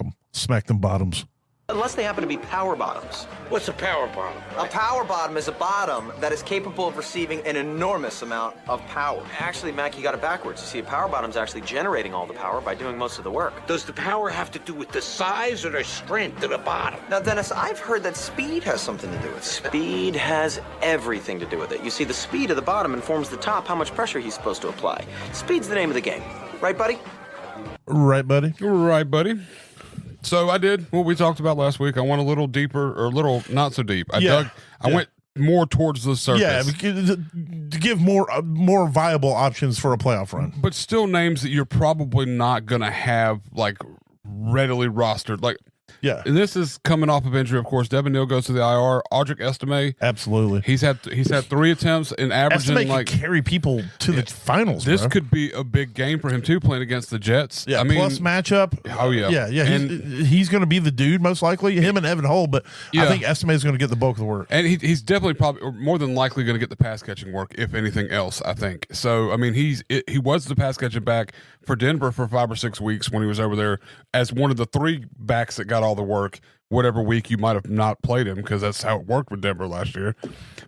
them bottoms. Unless they happen to be power bottoms. What's a power bottom? A power bottom is a bottom that is capable of receiving an enormous amount of power. Actually, Mac, you got it backwards. You see, a power bottom's actually generating all the power by doing most of the work. Does the power have to do with the size or the strength of the bottom? Now, Dennis, I've heard that speed has something to do with it. Speed has everything to do with it. You see, the speed of the bottom informs the top how much pressure he's supposed to apply. Speed's the name of the game. Right, buddy? Right, buddy? Right, buddy. So I did what we talked about last week. I went a little deeper, or a little not so deep. I went more towards the surface. Yeah, to give more viable options for a playoff run. But still names that you're probably not going to have like readily rostered. Like, yeah. And this is coming off of injury, of course. Devin Neal goes to the IR. Audric Estime. Absolutely. He's had 3 attempts and averaging Estime can carry people to the finals. This could be a big game for him too, playing against the Jets. Yeah, plus matchup. Oh yeah. Yeah. He's going to be the dude most likely. Him and Evan Hull, but I think Estime is going to get the bulk of the work. And he's definitely probably or more than likely going to get the pass catching work, if anything else. I think so. I mean, he was the pass catching back for Denver for 5 or 6 weeks when he was over there as one of the 3 backs that got all the work. Whatever week you might have not played him, because that's how it worked with Denver last year.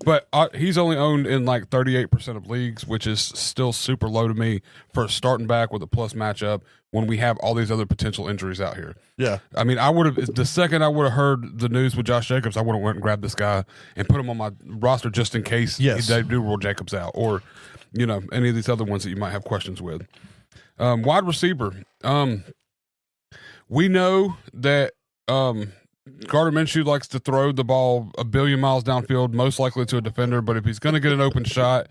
But he's only owned in like 38% of leagues, which is still super low to me for starting back with a plus matchup when we have all these other potential injuries out here. Yeah. I mean, I would have, the second I would have heard the news with Josh Jacobs, I would have went and grabbed this guy and put him on my roster just in case they do roll Jacobs out, or, any of these other ones that you might have questions with. Wide receiver. We know that Gardner Minshew likes to throw the ball a billion miles downfield, most likely to a defender. But if he's going to get an open shot,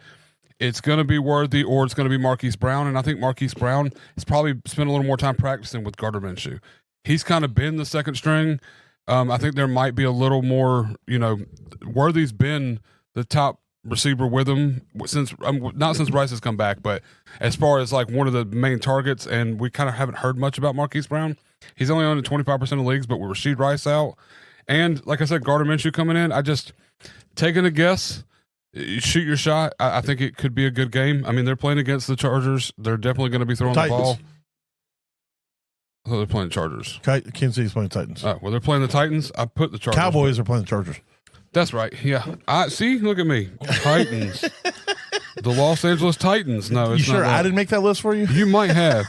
it's going to be Worthy or it's going to be Marquise Brown. And I think Marquise Brown has probably spent a little more time practicing with Gardner Minshew. He's kind of been the second string. I think there might be a little more, Worthy's been the top receiver with him since not since Bryce has come back, but as far as like one of the main targets, and we kind of haven't heard much about Marquise Brown. He's only owned in 25% of leagues, but with Rashid Rice out, and like I said, Gardner Minshew coming in, I just taking a guess, shoot your shot. I think it could be a good game. I mean, they're playing against the Chargers. They're definitely going to be throwing Titans. the ball. I thought they're playing the Chargers. Kansas City's playing Titans. Oh, well, they're playing the Titans. I put the Chargers. Cowboys are playing the Chargers. That's right. Yeah. See, look at me. Titans. The Los Angeles Titans. No, it's You sure not that. I didn't make that list for you? You might have.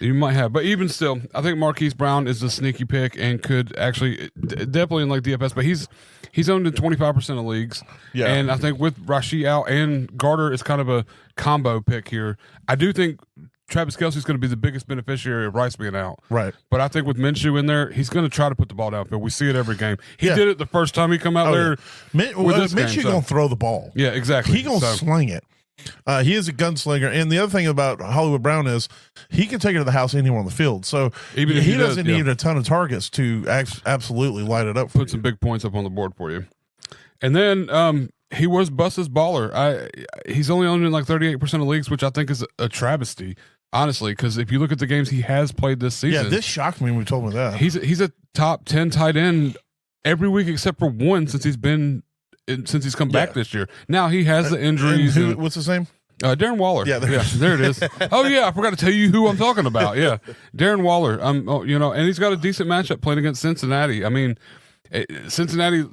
You might have. But even still, I think Marquise Brown is a sneaky pick and could actually definitely in like DFS, but he's owned in 25% of leagues. Yeah. And I think with Rashid out and Gardner is kind of a combo pick here. I do think Travis Kelce's going to be the biggest beneficiary of Rice being out. Right. But I think with Minshew in there, he's going to try to put the ball downfield. We see it every game. He Yeah. did it the first time he come out there. Minshew going to throw the ball. Yeah, exactly. He going to sling it. He is a gunslinger. And the other thing about Hollywood Brown is he can take it to the house anywhere on the field. So Even if he he doesn't does, need a ton of targets to absolutely light it up for put some big points up on the board for you. And then he was Bus's baller. He's only owned in like 38% of leagues, which I think is a travesty, honestly, because if you look at the games he has played this season. Yeah, this shocked me when you told me that. He's a top 10 tight end every week except for one since he's come back this year. Now he has the injuries. And what's his name? Darren Waller. Yeah, there it is. Oh yeah, I forgot to tell you who I'm talking about. Yeah, Darren Waller. And he's got a decent matchup playing against Cincinnati. I mean, Cincinnati,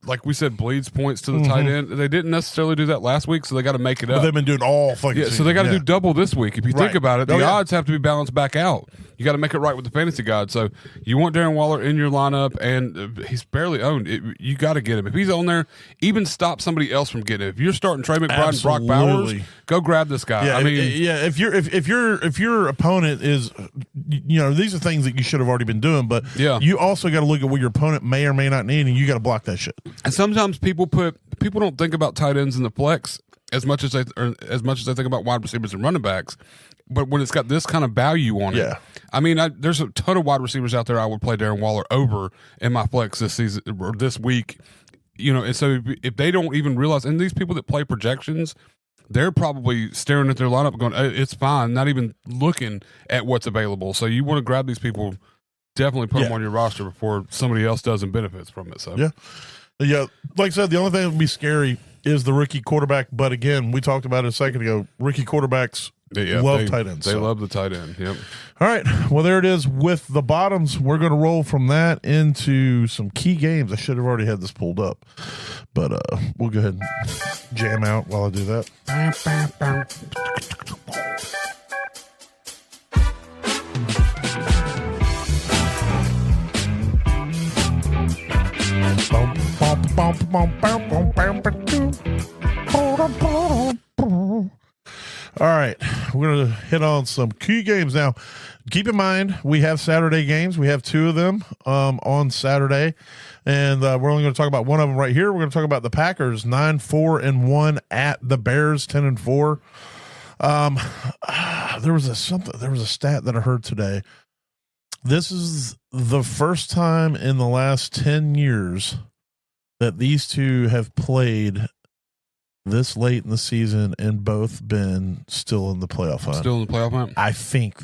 like we said, bleeds points to the tight end. They didn't necessarily do that last week, so they got to make it up. But they've been doing all fucking Yeah, so they got to do double this week. If you think Right. about it, the Oh, yeah. odds have to be balanced back out. You got to make it right with the fantasy god. So you want Darren Waller in your lineup, and he's barely owned. You got to get him. If he's on there, even stop somebody else from getting it. If you're starting Trey McBride and Brock Bowers, Absolutely. go grab this guy. Yeah, I mean, if your opponent is, these are things that you should have already been doing, but Yeah. you also got to look at what your opponent may or may not need, and you got to block that shit. and sometimes people don't think about tight ends in the flex as much as they think about wide receivers and running backs. But when it's got this kind of value on it, Yeah. I mean, there's a ton of wide receivers out there I would play Darren Waller over in my flex this season or this week. And so if they don't even realize, and these people that play projections, they're probably staring at their lineup going, it's fine, not even looking at what's available. So you want to grab these people, definitely put them on your roster before somebody else does and benefits from it. So Yeah, like I said, the only thing that would be scary is the rookie quarterback. But again, we talked about it a second ago. Rookie quarterbacks love tight ends. They so. love the tight end. Yep. All right. Well, there it is with the bottoms. We're going to roll from that into some key games. I should have already had this pulled up, but we'll go ahead and jam out while I do that. All right, we're going to hit on some key games now. Keep in mind, we have Saturday games. We have two of them on Saturday, and we're only going to talk about one of them right here. We're going to talk about the Packers 9-4-1 at the Bears 10-4. There was a stat that I heard today. This is the first time in the last 10 years that these two have played this late in the season and both been still in the playoff hunt. Still in the playoff hunt? I think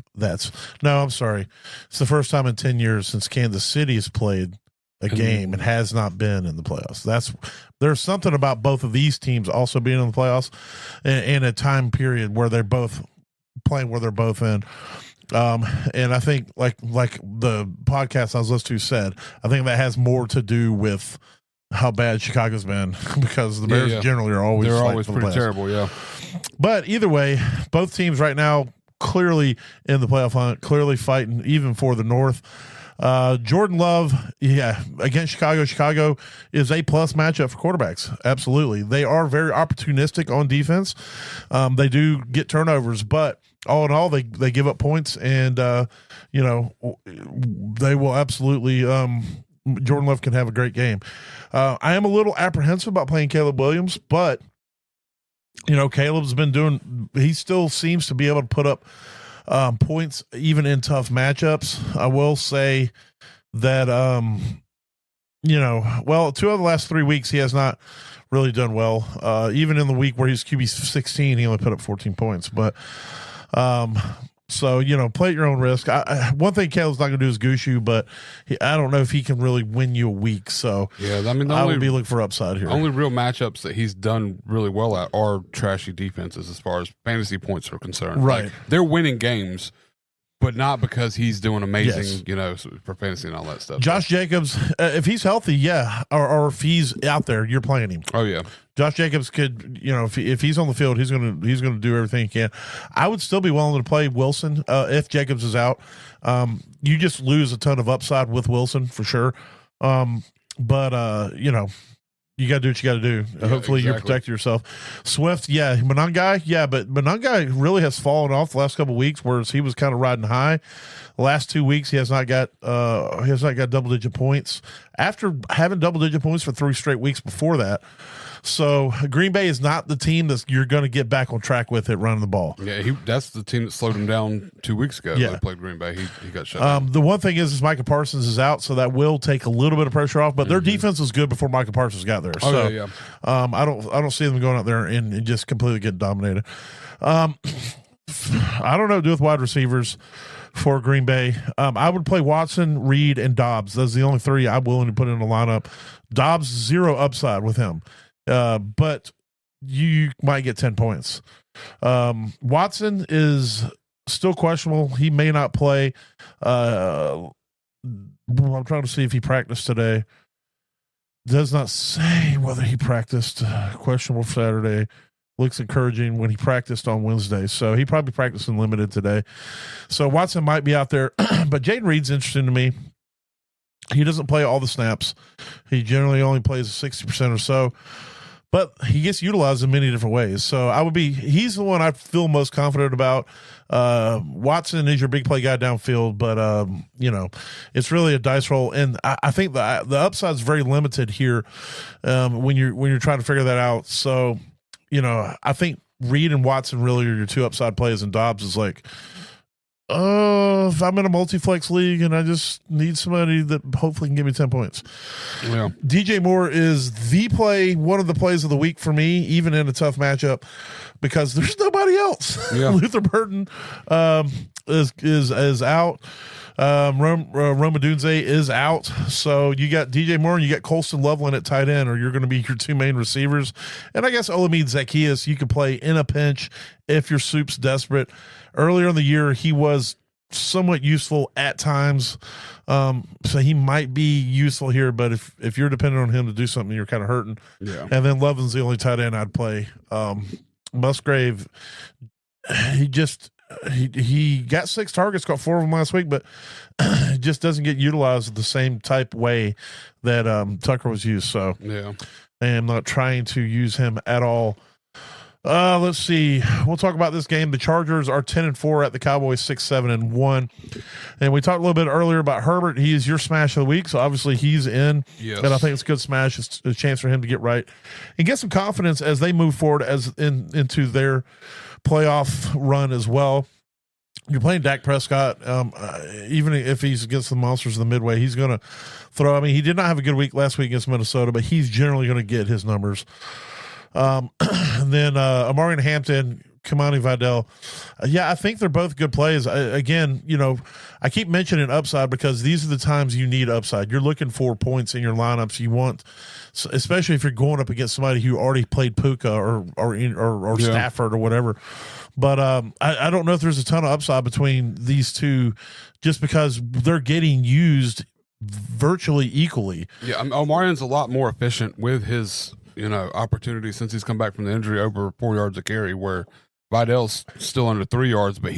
I'm sorry. It's the first time in 10 years since Kansas City has played a game and has not been in the playoffs. There's something about both of these teams also being in the playoffs in a time period where they're both playing where they're both in. And I think like the podcast I was listening to said, I think that has more to do with how bad Chicago's been because the Bears generally are always pretty terrible. Yeah. But either way, both teams right now clearly in the playoff hunt, clearly fighting even for the North. Jordan Love, against Chicago. Chicago is a plus matchup for quarterbacks. Absolutely. They are very opportunistic on defense. They do get turnovers, but all in all, they give up points, and you know, they will absolutely. Jordan Love can have a great game. I am a little apprehensive about playing Caleb Williams, but you know, Caleb's been doing. He still seems to be able to put up points even in tough matchups. I will say that you know, well, 2 of the last 3 weeks he has not really done well. Even in the week where he's QB 16, he only put up 14 points. But so, you know, play at your own risk. One thing Caleb's not going to do is goose you, but I don't know if he can really win you a week. So, yeah, I mean, I would be looking for upside here. Only real matchups that he's done really well at are trashy defenses as far as fantasy points are concerned. Right. Like, they're winning games, but not because he's doing amazing, Yes. you know, for fantasy and all that stuff. Josh Jacobs, if he's healthy, yeah, or if he's out there, you're playing him. Oh, yeah. Josh Jacobs could, you know, if he's on the field, he's gonna do everything he can. I would still be willing to play Wilson if Jacobs is out. You just lose a ton of upside with Wilson for sure. But you know, you got to do what you got to do. Yeah, Hopefully, you exactly. protect yourself. Swift, yeah, Monangai, yeah, but Monangai really has fallen off the last couple of weeks, whereas he was kind of riding high. The last 2 weeks, he has not got double-digit points after having double-digit points for 3 straight weeks before that. So Green Bay is not the team that you're going to get back on track with it running the ball. Yeah, that's the team that slowed him down 2 weeks ago. Yeah. They played Green Bay. He got shut down. The one thing is Micah Parsons is out, so that will take a little bit of pressure off. But their defense was good before Micah Parsons got there. Oh, So yeah. I don't see them going out there and just completely getting dominated. I don't know what to do with wide receivers for Green Bay. I would play Watson, Reed, and Dobbs. Those are the only 3 I'm willing to put in the lineup. Dobbs, 0 upside with him. But you might get 10 points. Watson is still questionable. He may not play. I'm trying to see if he practiced today. Does not say whether he practiced. Questionable Saturday. Looks encouraging when he practiced on Wednesday. So he probably practiced in limited today. So Watson might be out there. But Jaden Reed's interesting to me. He doesn't play all the snaps. He generally only plays 60% or so. But he gets utilized in many different ways. So he's the one I feel most confident about. Watson is your big play guy downfield, but you know, it's really a dice roll. And I think the upside is very limited here when you're trying to figure that out. So, you know, I think Reed and Watson really are your 2 upside plays, and Dobbs is like, if I'm in a multi-flex league and I just need somebody that hopefully can give me 10 points. Yeah. DJ Moore is one of the plays of the week for me, even in a tough matchup, because there's nobody else. Yeah. Luther Burton is out. Roma Dunze is out. So you got DJ Moore and you got Colston Loveland at tight end, or you're going to be your 2 main receivers. And I guess Olamide Zaccheaus you could play in a pinch if your soup's desperate. Earlier in the year, he was somewhat useful at times. So he might be useful here, but if you're dependent on him to do something, you're kind of hurting. Yeah. And then Loveland's the only tight end I'd play. Musgrave, he got 6 targets, got 4 of them last week, but just doesn't get utilized the same type way that Tucker was used. So Yeah. I am not trying to use him at all. Let's see. We'll talk about this game. The Chargers are 10-4 at the Cowboys 6-7-1. And we talked a little bit earlier about Herbert. He is your smash of the week, so obviously he's in. Yes. And I think it's a good smash. It's a chance for him to get right and get some confidence as they move forward into their playoff run as well. You're playing Dak Prescott. Even if he's against the monsters of the Midway, he's going to throw. I mean, he did not have a good week last week against Minnesota, but he's generally going to get his numbers. And then Amari Hampton, Kamani Vidal. I think they're both good plays. Again, you know, I keep mentioning upside because these are the times you need upside. You're looking for points in your lineups. You want, especially if you're going up against somebody who already played Puka or Stafford or whatever. But I don't know if there's a ton of upside between these two, just because they're getting used virtually equally. Yeah, Omari's a lot more efficient with his, you know, opportunity since he's come back from the injury, over 4 yards a carry, where Vidal's still under 3 yards, but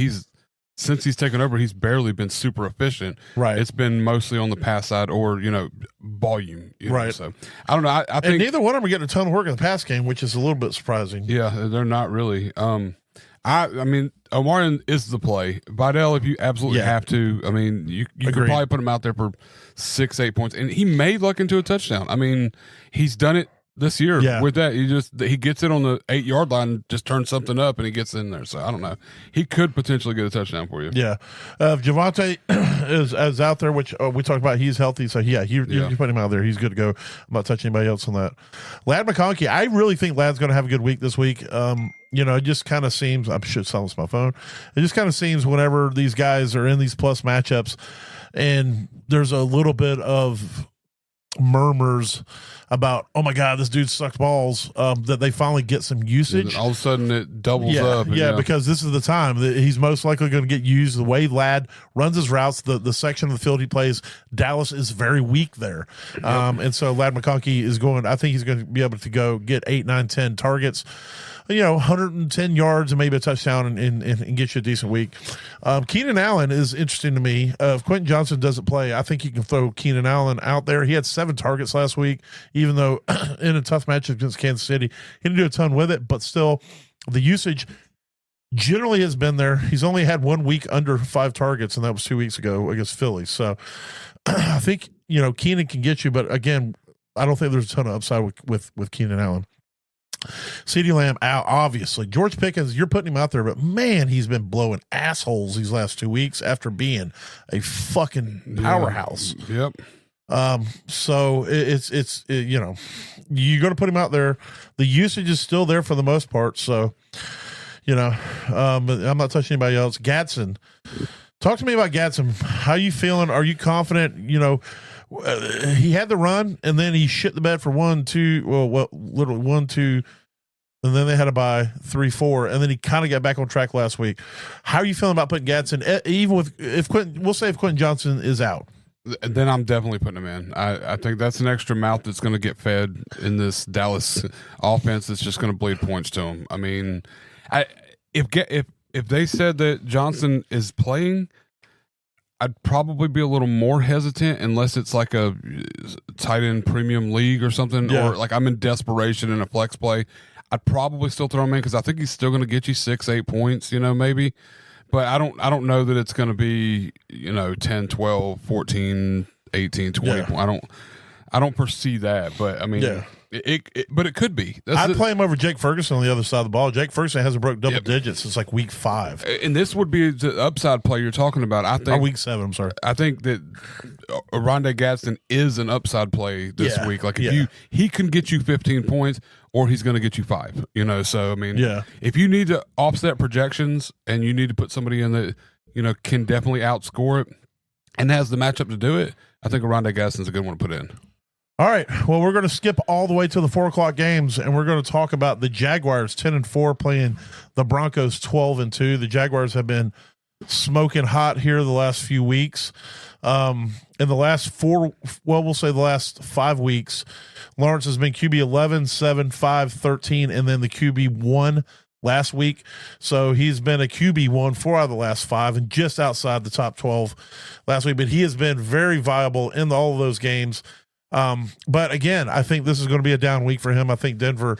since he's taken over, he's barely been super efficient. Right. It's been mostly on the pass side or, you know, volume. You know, Right. so I don't know. I think and neither one of them are getting a ton of work in the pass game, which is a little bit surprising. Yeah, they're not really. I mean, Omarion is the play. Vidal, if you absolutely have to, I mean, you could probably put him out there for 6-8 points, and he may luck into a touchdown. I mean, he's done it this year with that. He gets it on the 8-yard line, just turns something up, and he gets in there. So I don't know. He could potentially get a touchdown for you. Yeah. If Javonte is out there, which we talked about, he's healthy. So you put him out there. He's good to go. I'm not touching anybody else on that. Ladd McConkey, I really think Ladd's going to have a good week this week. It just kind of seems, I should silence my phone. It just kind of seems whenever these guys are in these plus matchups and there's a little bit of murmurs about, oh my God, this dude sucked balls, that they finally get some usage. All of a sudden it doubles up. Because this is the time that he's most likely going to get used. The way Ladd runs his routes, the section of the field he plays, Dallas is very weak there. And so Ladd McConkey I think he's going to be able to go get 8, 9, 10 targets, 110 yards and maybe a touchdown and get you a decent week. Keenan Allen is interesting to me. If Quentin Johnson doesn't play, I think you can throw Keenan Allen out there. He had 7 targets last week, even though in a tough matchup against Kansas City, he didn't do a ton with it, but still the usage generally has been there. He's only had 1 week under 5 targets, and that was 2 weeks ago against Philly. So I think, Keenan can get you, but again, I don't think there's a ton of upside with Keenan Allen. CeeDee Lamb out, obviously. George Pickens, you're putting him out there, but man, he's been blowing assholes these last 2 weeks after being a fucking powerhouse. Yep. So it's you're going to put him out there. The usage is still there for the most part. So, I'm not touching anybody else. Gadsden, talk to me about Gadsden. How you feeling? Are you confident? He had the run and then he shit the bed for 1, 2, literally 1, 2, and then they had to buy 3, 4, and then he kind of got back on track last week. How are you feeling about putting Gadsden, even if Quentin Johnson is out? Then I'm definitely putting him in. I think that's an extra mouth that's going to get fed in this Dallas offense that's just going to bleed points to him. I mean, if they said that Johnson is playing, I'd probably be a little more hesitant unless it's like a tight end premium league or something, or like I'm in desperation in a flex play. I'd probably still throw him in because I think he's still going to get you 6-8 points, maybe. But I don't know that it's going to be 10, 12, 14, 18, 20 points. I don't foresee that, but I mean, but it could be. I'd play him over Jake Ferguson on the other side of the ball. Jake Ferguson hasn't broke double digits since like week 5, and this would be the upside play you're talking about. I think week 7. I'm sorry. I think that Rondé Gadsden is an upside play this week. Like if he can get you 15 points, or he's going to get you 5. So I mean, if you need to offset projections and you need to put somebody in that can definitely outscore it and has the matchup to do it, I think Rondé Gadsden's a good one to put in. All right. Well, we're going to skip all the way to the 4:00 games, and we're going to talk about the Jaguars 10-4 playing the Broncos 12-2. The Jaguars have been smoking hot here the last few weeks. In the last we'll say the last 5 weeks, Lawrence has been QB 11, 7, 5, 13, and then the QB 1 last week. So he's been a QB 1 4 out of the last 5 and just outside the top 12 last week. But he has been very viable in all of those games. But again, I think this is going to be a down week for him. I think Denver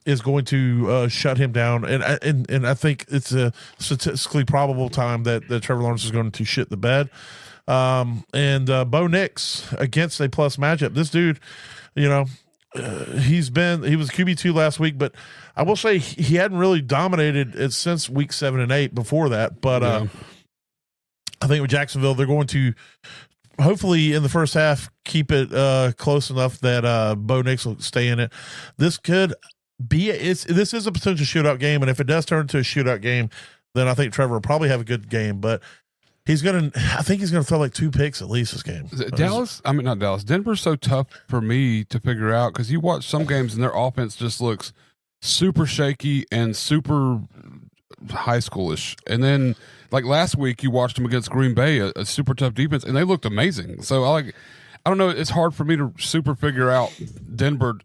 is going to shut him down, and I think it's a statistically probable time that Trevor Lawrence is going to shit the bed. Bo Nix against a plus matchup. This dude, he was QB2 last week, but I will say he hadn't really dominated it since week 7 and 8 before that. But I think with Jacksonville, they're going to hopefully in the first half keep it close enough that Bo Nix will stay in it. This could be this is a potential shootout game, and if it does turn into a shootout game, then I think Trevor will probably have a good game. But I think he's gonna throw like 2 picks at least this game. Not Dallas. Denver's so tough for me to figure out because you watch some games and their offense just looks super shaky and super high schoolish, and then like last week you watched them against Green Bay, a super tough defense, and they looked amazing. So I don't know. It's hard for me to super figure out Denver's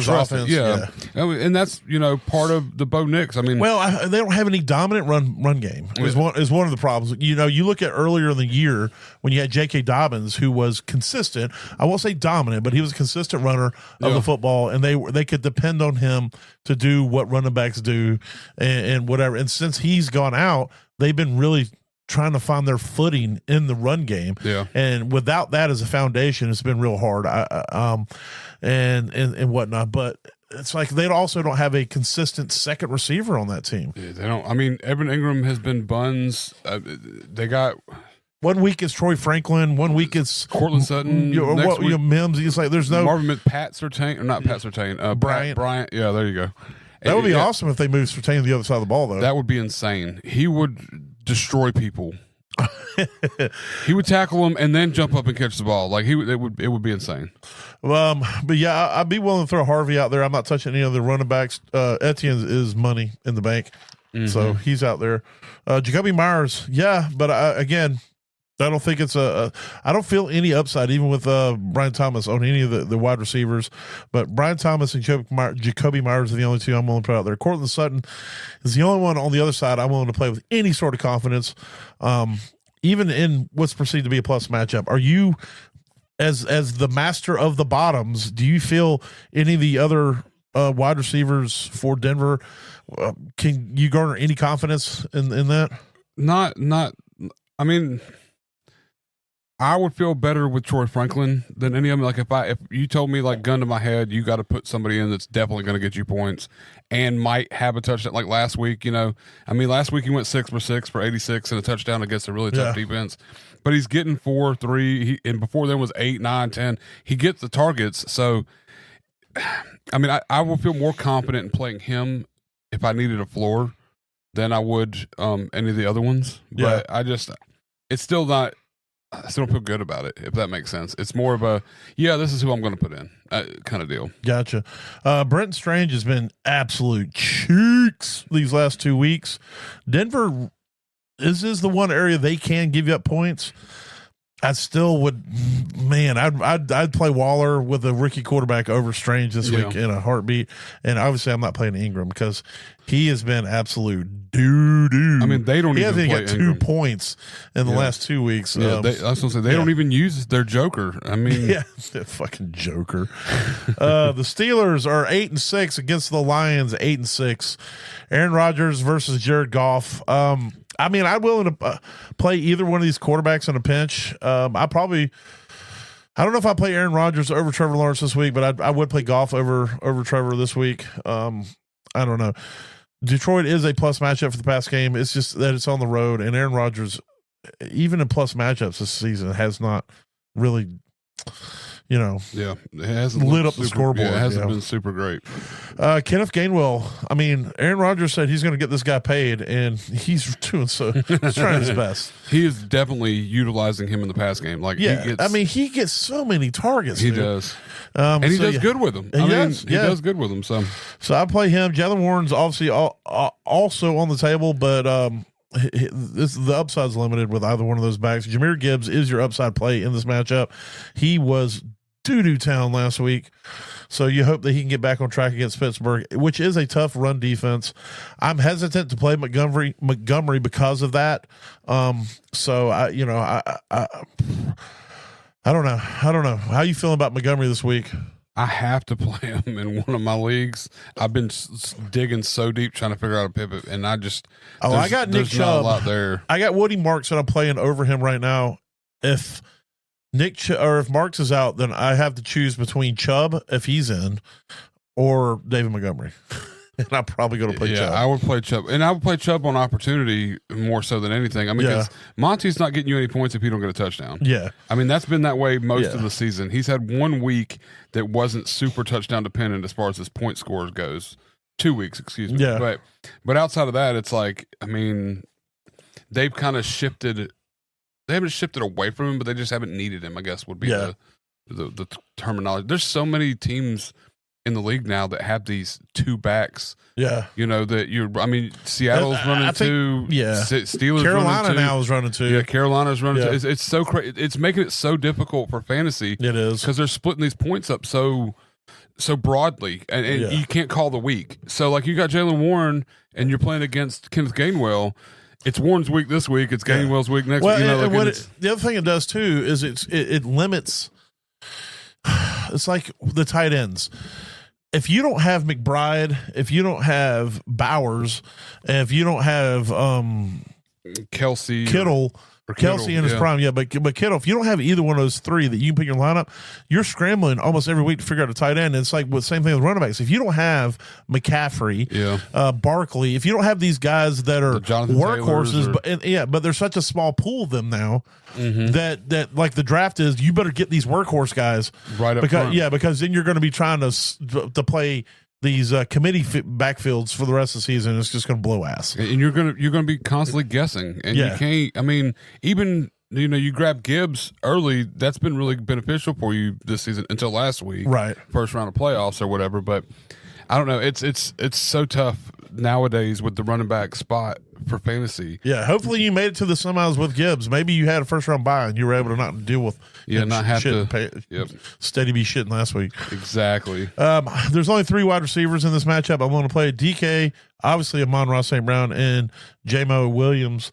offense. Yeah. And that's part of the Bo Nix. I mean, well, they don't have any dominant run game. Is one of the problems. You look at earlier in the year when you had J.K. Dobbins, who was consistent. I won't say dominant, but he was a consistent runner of the football, and they could depend on him to do what running backs do and whatever. And since he's gone out, they've been really trying to find their footing in the run game. Yeah. And without that as a foundation, it's been real hard. And whatnot. But it's like they also don't have a consistent second receiver on that team. Yeah, they don't. I mean, Evan Ingram has been buns. They got 1 week it's Troy Franklin. 1 week it's Cortland Sutton. Next week, Mims. It's like there's no Marvin Pat Surtain, or not Pat Surtain. Bryant. Yeah, there you go. That would be awesome if they moved Surtain to the other side of the ball, though. That would be insane. He would destroy people. He would tackle them and then jump up and catch the ball. Like it would be insane. But yeah, I'd be willing to throw Harvey out there. I'm not touching any of the running backs. Etienne is money in the bank, so he's out there. Jacoby Myers, yeah, but again, I don't think it's I don't feel any upside even with Brian Thomas on any of the wide receivers. But Brian Thomas and Jacoby Myers are the only two I'm willing to put out there. Cortland Sutton is the only one on the other side I'm willing to play with any sort of confidence, even in what's perceived to be a plus matchup. Are you, as the master of the bottoms, do you feel any of the other wide receivers for Denver, can you garner any confidence in that? Not. I mean, I would feel better with Troy Franklin than any of them. Like if you told me, like, gun to my head, you got to put somebody in that's definitely going to get you points and might have a touchdown. Like last week, I mean, last week he went 6 for 6 for 86 and a touchdown against a really tough defense. But he's getting 4, 3, and before then was 8, 9, 10. He gets the targets. So, I mean, I will feel more confident in playing him if I needed a floor than I would any of the other ones. But it's still not. I still don't feel good about it, if that makes sense. It's more of a, this is who I'm going to put in kind of deal. Gotcha. Brenton Strange has been absolute cheeks these last 2 weeks. Denver, this is the one area they can give you up points. I still would, man, I'd play Waller with a rookie quarterback over Strange this week in a heartbeat. And obviously I'm not playing Ingram because he has been absolute doo-doo. I mean, they don't even play got 2 Ingram. points in the last 2 weeks. Yeah, I was going to say, they don't even use their joker. I mean. Yeah, that fucking joker. The Steelers are 8-6 against the Lions, 8-6. Aaron Rodgers versus Jared Goff. I mean, I'm willing to play either one of these quarterbacks in a pinch. I don't know if I play Aaron Rodgers over Trevor Lawrence this week, but I would play Goff over Trevor this week. I don't know. Detroit is a plus matchup for the past game. It's just that it's on the road, and Aaron Rodgers, even in plus matchups this season, has not really, it hasn't lit up the scoreboard. Yeah, it hasn't been super great. Kenneth Gainwell, I mean, Aaron Rodgers said he's going to get this guy paid, and he's doing so. He's trying his best. He is definitely utilizing him in the pass game. Like, he gets so many targets. He does. And he does good with them. He does good with them. So I play him. Jalen Warren's obviously also on the table, but the upside's limited with either one of those backs. Jahmyr Gibbs is your upside play in this matchup. He was doo-doo town last week, so you hope that he can get back on track against Pittsburgh, which is a tough run defense. I'm hesitant to play Montgomery because of that. So I don't know. How you feeling about Montgomery this week? I have to play him in one of my leagues. I've been digging so deep trying to figure out a pivot, and I just I got Nick Chubb. Not a lot there. I got Woody Marks that I'm playing over him right now. If if Marks is out, then I have to choose between Chubb if he's in, or David Montgomery. And I'm probably going to play Chubb. I would play Chubb. And I would play Chubb on opportunity more so than anything. I mean, because Monty's not getting you any points if you don't get a touchdown. Yeah. I mean, that's been that way most of the season. He's had 1 week that wasn't super touchdown dependent as far as his point scores goes. 2 weeks, excuse me. Yeah. But outside of that, it's like, I mean, they've kind of shifted. They haven't shifted away from him, but they just haven't needed him, I guess, would be the terminology. There's so many teams in the league now that have these two backs. Yeah. You know, Seattle's running two. Yeah. Steelers Carolina running two. now is running two. Yeah, Carolina's running Yeah. two. It's so crazy. It's making it so difficult for fantasy. It is. Because they're splitting these points up so broadly, and Yeah. you can't call the week. So, like, you got Jaylen Warren, and you're playing against Kenneth Gainwell. It's Warren's week this week. It's Gainwell's week next week. You know, the other thing it does too is it limits. It's like the tight ends. If you don't have McBride, if you don't have Bowers, and if you don't have Kelsey, Kittle. Kelsey in his prime, but Kittle, if you don't have either one of those three that you can pick your lineup, you're scrambling almost every week to figure out a tight end. And it's like the same thing with running backs. If you don't have McCaffrey, Barkley, if you don't have these guys that are workhorses, but there's such a small pool of them now that like the draft is, you better get these workhorse guys right up front. because then you're going to be trying to play these committee backfields for the rest of the season. It's just going to blow ass, and you're gonna be constantly guessing, and you can't. I mean, even you grab Gibbs early. That's been really beneficial for you this season until last week, right? First round of playoffs or whatever. But I don't know. It's so tough nowadays with the running back spot for fantasy. Yeah, hopefully you made it to the semis with Gibbs. Maybe you had a first round bye and you were able to not deal with Steady be shitting last week. Exactly. There's only 3 wide receivers in this matchup. I'm going to play DK, obviously Amon-Ra St. Brown, and J-Mo Williams.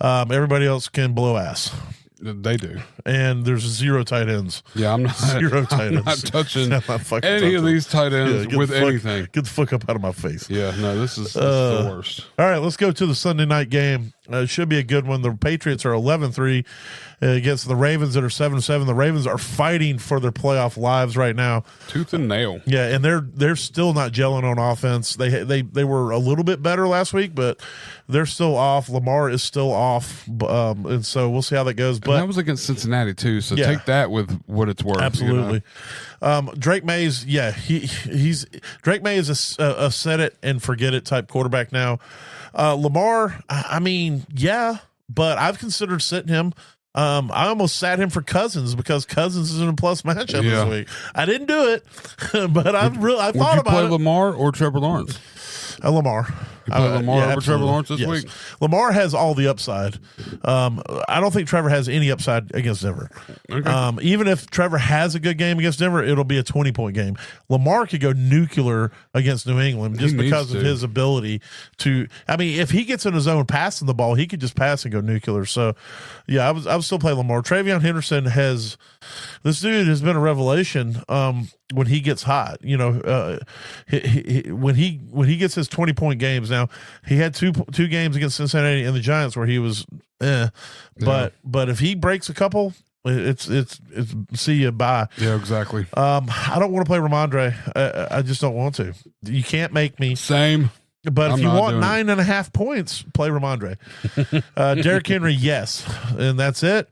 Everybody else can blow ass. They do. And there's 0 tight ends. Yeah, I'm not 0 tight ends. I'm not touching I'm not any of these tight ends with anything. Get the fuck up out of my face. Yeah, no, this is the worst. All right, let's go to the Sunday night game. It should be a good one. The Patriots are 11-3 against the Ravens that are 7-7. The Ravens are fighting for their playoff lives right now, tooth and nail. Yeah, and they're still not gelling on offense. They were a little bit better last week, but they're still off. Lamar is still off, and so we'll see how that goes. But and that was against Cincinnati too, so take that with what it's worth. Absolutely. Drake Mays, he's Drake May is a set it and forget it type quarterback now. Lamar, I mean, but I've considered sitting him. I almost sat him for Cousins because Cousins is in a plus matchup this week. I didn't do it, but I thought about it. Would you play Lamar or Trevor Lawrence? Lamar. You play Lamar over Trevor Lawrence this week? Lamar has all the upside. I don't think Trevor has any upside against Denver. Okay. Even if Trevor has a good game against Denver, it'll be a 20-point game. Lamar could go nuclear against New England just because of his ability to. I mean, if he gets in his zone passing the ball, he could just pass and go nuclear. So, I would still play Lamar. TreVeyon Henderson this dude has been a revelation. When he gets hot, when he gets his 20-point games. Now he had two games against Cincinnati and the Giants where he was, but if he breaks a couple, it's see you bye. Yeah, exactly. I don't want to play Ramondre. I just don't want to. You can't make me. Same. But if you want 9.5 points, play Ramondre. Derrick Henry, yes, and that's it.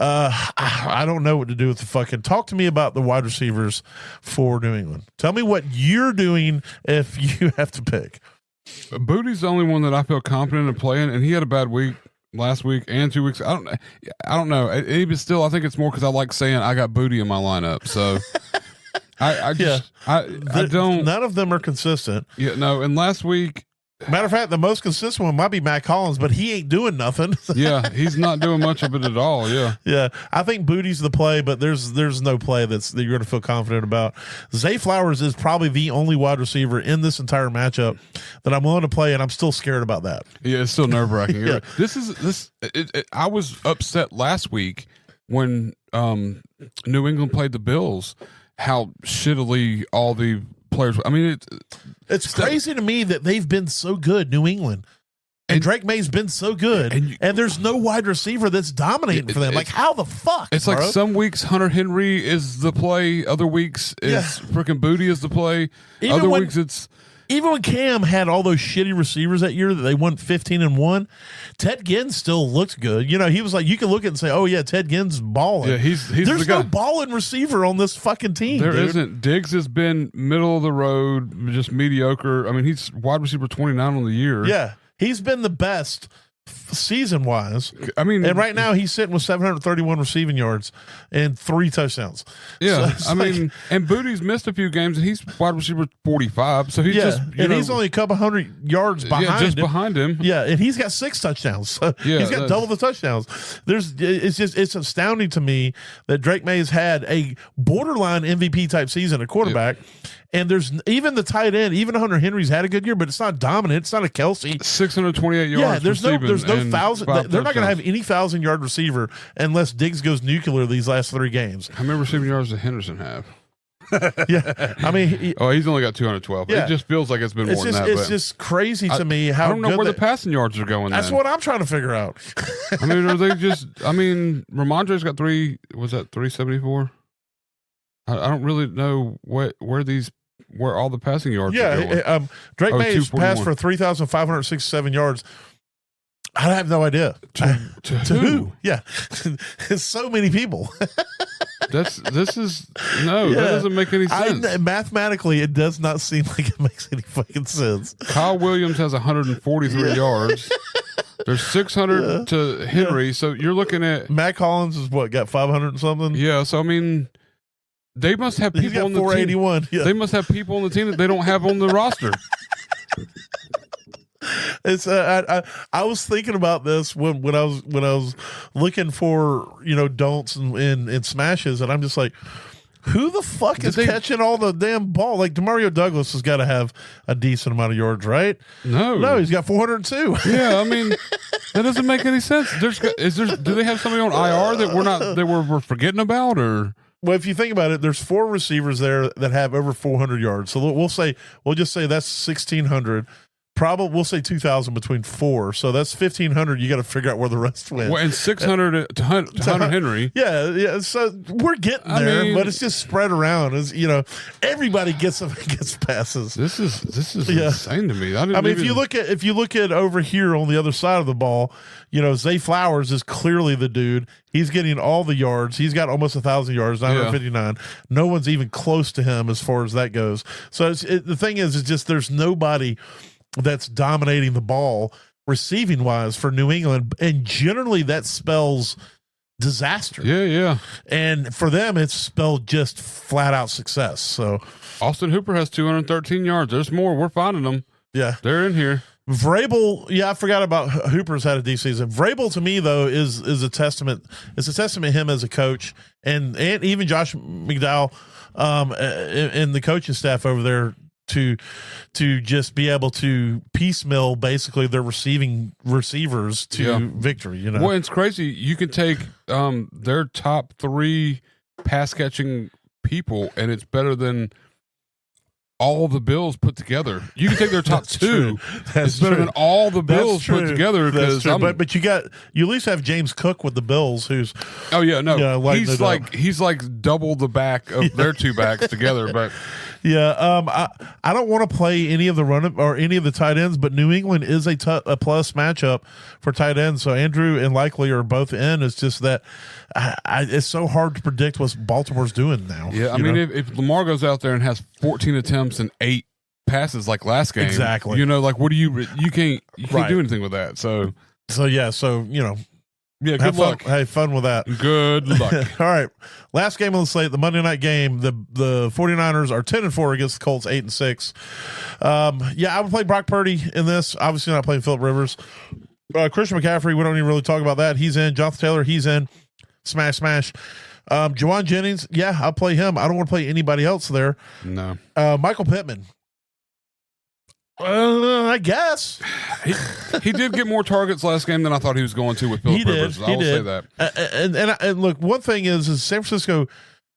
I don't know what to do with the fucking. Talk to me about the wide receivers for New England. Tell me what you're doing if you have to pick. Booty's the only one that I feel confident in playing, and he had a bad week last week and 2 weeks. I don't know. Even still, I think it's more because I like saying I got Booty in my lineup. So I don't. None of them are consistent. Yeah, no. And last week. Matter of fact, the most consistent one might be Matt Collins, but he ain't doing nothing. Yeah, he's not doing much of it at all. Yeah, yeah. I think Booty's the play, but there's no play that you're going to feel confident about. Zay Flowers is probably the only wide receiver in this entire matchup that I'm willing to play, and I'm still scared about that. Yeah, it's still nerve wracking. Yeah. I was upset last week when New England played the Bills. How shittily all the players. I mean, it's crazy to me that they've been so good, New England, and Drake May's been so good, and there's no wide receiver that's dominating for them. Like, how the fuck? It's like some weeks Hunter Henry is the play, other weeks it's freaking Booty is the play. Other weeks it's. Even when Cam had all those shitty receivers that year that they won 15-1, Ted Ginn still looked good. He was like, you can look at it and say, oh, yeah, Ted Ginn's balling. Yeah, he's There's the guy. no balling receiver on this fucking team. There isn't. Diggs has been middle of the road, just mediocre. I mean, he's wide receiver 29 on the year. Yeah, he's been the best season wise. I mean, And right now he's sitting with 731 receiving yards and 3 touchdowns. yeah, So it's I mean, and Booty's missed a few games, and he's wide receiver 45, so he's just he's only a couple hundred yards behind just him. behind him. Yeah, and he's got 6 touchdowns. So Yeah, he's got double the touchdowns. It's astounding to me that Drake May has had a borderline MVP type season at quarterback. And there's even the tight end, even Hunter Henry's had a good year, but it's not dominant. It's not a Kelsey. 628 yards. Yeah, there's no receiving 1,000. and 5 They're not going to have touchdowns. any 1,000-yard receiver unless Diggs goes nuclear these last 3 games. How many receiving yards does Henderson have? Yeah, I mean, He's only got 212. Yeah. It just feels like it's been more than that. It's but just crazy to me how I don't know good where the they- passing yards are going. That's then. what I'm trying to figure out. I mean, are they just? I mean, Ramondre's got 374. I don't really know where all the passing yards are going. Yeah, Drake May has 241. passed for 3,567 yards. I have no idea. To To who? Yeah, it's so many people. That doesn't make any sense. Mathematically, it does not seem like it makes any fucking sense. Kyle Williams has 143 yards. There's 600 to Henry, so you're looking at Matt Collins is got 500 and something. yeah. So I mean, they must have He's people got on the team. 481. Yeah. They must have people on the team that they don't have on the roster. It's I was thinking about this when I was looking for don'ts and smashes, and I'm just like, who the fuck is catching all the damn ball? Like Demario Douglas has got to have a decent amount of yards, right? No, he's got 402. Yeah, I mean, that doesn't make any sense. Do they have somebody on IR that we're forgetting about, or? Well, if you think about it, there's 4 receivers there that have over 400 yards. So we'll just say that's 1,600. Probably we'll say 2,000 between 4. So that's 1,500. You got to figure out where the rest went. Well, and 600 to Hunter Henry. Yeah. So we're getting there, but it's just spread around. As everybody gets passes. This is insane to me. If you look at over here on the other side of the ball, Zay Flowers is clearly the dude. He's getting all the yards. He's got almost 1,000 yards, 959. No one's even close to him as far as that goes. So the thing is, it's just there's nobody that's dominating the ball receiving wise for New England, and generally that spells disaster. Yeah. And for them, it's spelled just flat out success. So Austin Hooper has 213 yards. There's more. We're finding them. yeah, They're in here. Vrabel, I forgot about Hooper's had a decent season. Vrabel to me though is a testament. It's a testament to him as a coach, and even Josh McDowell and the coaching staff over there to just be able to piecemeal basically their receivers to victory. Well, it's crazy. You can take their top 3 pass catching people, and it's better than all the Bills put together. You can take their top 2. It's better than all the Bills put together. That's true. But you at least have James Cook with the Bills, who's he's like double the back of their 2 backs together. But I don't want to play any of the run or any of the tight ends, but New England is a plus matchup for tight ends. So Andrew and Likely are both in. It's just that it's so hard to predict what Baltimore's doing now. Yeah, I mean, if Lamar goes out there and has 14 attempts and 8 passes like last game, exactly. What do you can't do anything with that. So yeah, good luck. Have fun with that. Good luck. All right. Last game on the slate, the Monday night game. The 49ers are 10-4 against the Colts, 8-6. I would play Brock Purdy in this. Obviously not playing Phillip Rivers. Christian McCaffrey, we don't even really talk about that. He's in. Jonathan Taylor, he's in. Smash. Juwan Jennings, I'll play him. I don't want to play anybody else there. No. Michael Pittman. I guess he did get more targets last game than I thought he was going to with Phillip Rivers. I will say that. And look, one thing is San Francisco